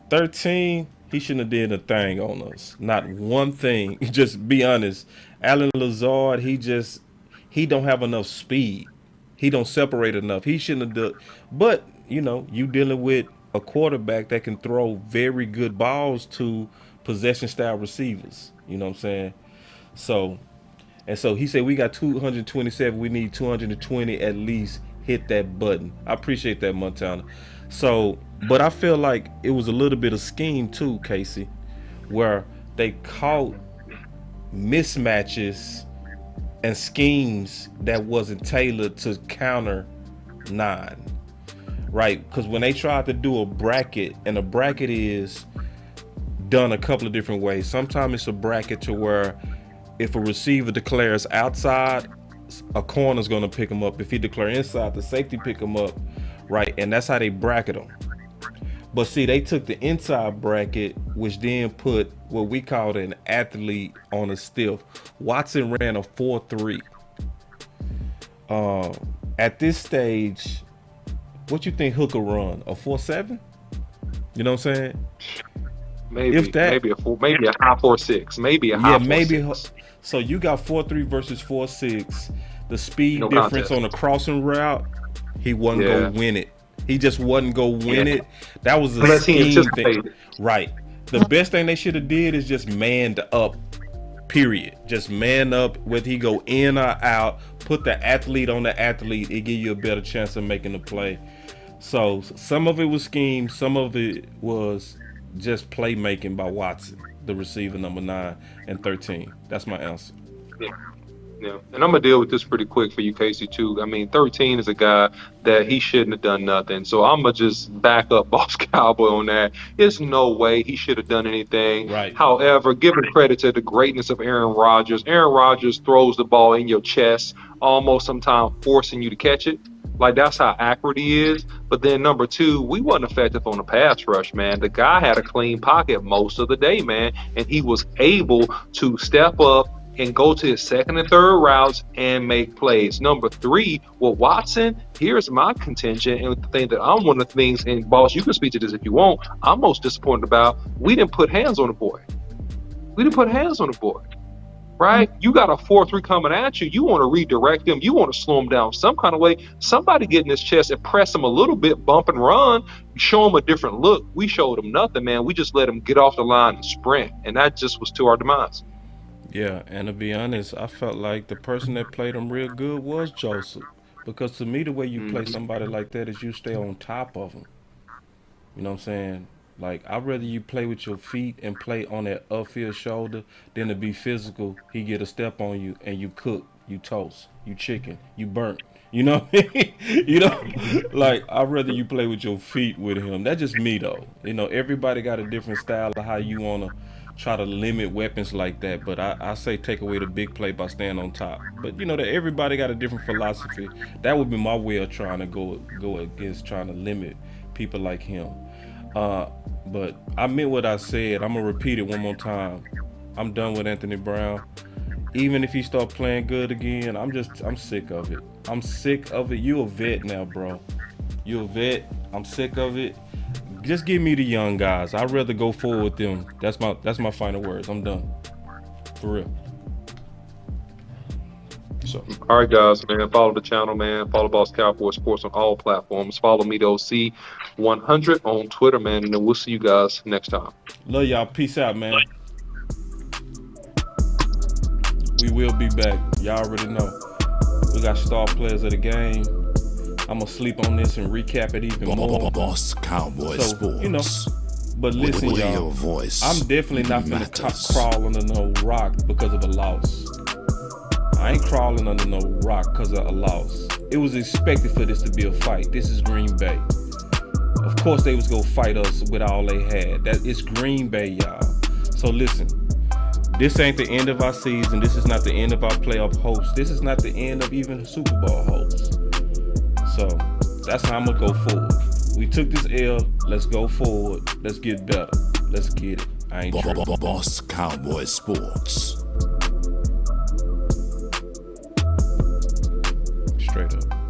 S1: 13, he shouldn't have did a thing on us. Not one thing. Just be honest. Alan Lazard, he don't have enough speed. He don't separate enough. He shouldn't have done. But, you dealing with a quarterback that can throw very good balls to possession style receivers. You know what I'm saying? So he said we got 227. We need 220 at least. Hit that button. I appreciate that, Montana. So, but I feel like it was a little bit of scheme too, Casey, where they caught mismatches and schemes that wasn't tailored to counter 9, right? Because when they tried to do a bracket, and a bracket is done a couple of different ways. Sometimes it's a bracket to where if a receiver declares outside, a corner's going to pick him up. If he declares inside, the safety pick him up, right? And that's how they bracket them. But see, they took the inside bracket, which then put what we called an athlete on a stiff. Watson ran a 4.3. At this stage, what you think Hooker run? A 4.7? You know what I'm saying?
S2: Maybe a high 4.6. Maybe a high 4.6.
S1: So you got 4.3 versus 4.6. The speed difference
S2: contest.
S1: on the crossing route, he wasn't gonna win it. He just wasn't gonna win it. That was a scheme thing. Right. The best thing they should have did is just manned up. Period. Just man up, whether he go in or out, put the athlete on the athlete, it give you a better chance of making the play. So some of it was scheme, some of it was just playmaking by Watson, the receiver number 9 and 13. That's my answer.
S2: Yeah, and I'm gonna deal with this pretty quick for you, Casey, too. I mean, 13 is a guy that he shouldn't have done nothing. So I'm gonna just back up Boss Cowboy on that. There's no way he should have done anything.
S1: Right.
S2: However, giving credit to the greatness of Aaron Rodgers. Aaron Rodgers throws the ball in your chest, almost sometimes forcing you to catch it. Like, that's how accurate he is. But then number 2, we wasn't effective on the pass rush, man. The guy had a clean pocket most of the day, man, and he was able to step up and go to his second and third routes and make plays. Number 3, with Watson, here's my contention, and the thing that I'm one of the things, and Boss, you can speak to this if you want, I'm most disappointed about, we didn't put hands on the boy. Right? You got a 4-3 coming at you. You want to redirect him. You want to slow him down some kind of way. Somebody get in his chest and press him a little bit, bump and run, show him a different look. We showed him nothing, man. We just let him get off the line and sprint, and that just was to our demise.
S1: Yeah, and to be honest, I felt like the person that played him real good was Joseph. Because to me, the way you play somebody like that is you stay on top of him. You know what I'm saying? Like, I'd rather you play with your feet and play on that upfield shoulder than to be physical. He get a step on you and you cook, you toast, you chicken, you burnt. You know what I mean? Like, I'd rather you play with your feet with him. That's just me, though. Everybody got a different style of how you want to try to limit weapons like that. But I say take away the big play by staying on top. But, that everybody got a different philosophy. That would be my way of trying to go against trying to limit people like him. But I meant what I said. I'm going to repeat it one more time. I'm done with Anthony Brown. Even if he start playing good again, I'm sick of it. I'm sick of it. You a vet now, bro. You a vet. I'm sick of it. Just give me the young guys. I'd rather go forward with them. That's my final words. I'm done. For real. So,
S2: all right, guys, man. Follow the channel, man. Follow Boss Cowboy Sports on all platforms. Follow me, the OC 100 on Twitter, man. And then we'll see you guys next time.
S1: Love y'all. Peace out, man. We will be back. Y'all already know. We got star players of the game. I'm going to sleep on this and recap it even more.
S3: Boss Cowboy Sports.
S1: But listen, y'all. I'm definitely not going to crawl under no rock because of a loss. I ain't crawling under no rock because of a loss. It was expected for this to be a fight. This is Green Bay. Of course they was going to fight us with all they had. It's Green Bay, y'all. So listen. This ain't the end of our season. This is not the end of our playoff hopes. This is not the end of even Super Bowl hopes. So that's how I'm going to go forward. We took this L. Let's go forward. Let's get better. Let's get it. I ain't sure.
S3: Boss Cowboy Sports.
S1: Straight up.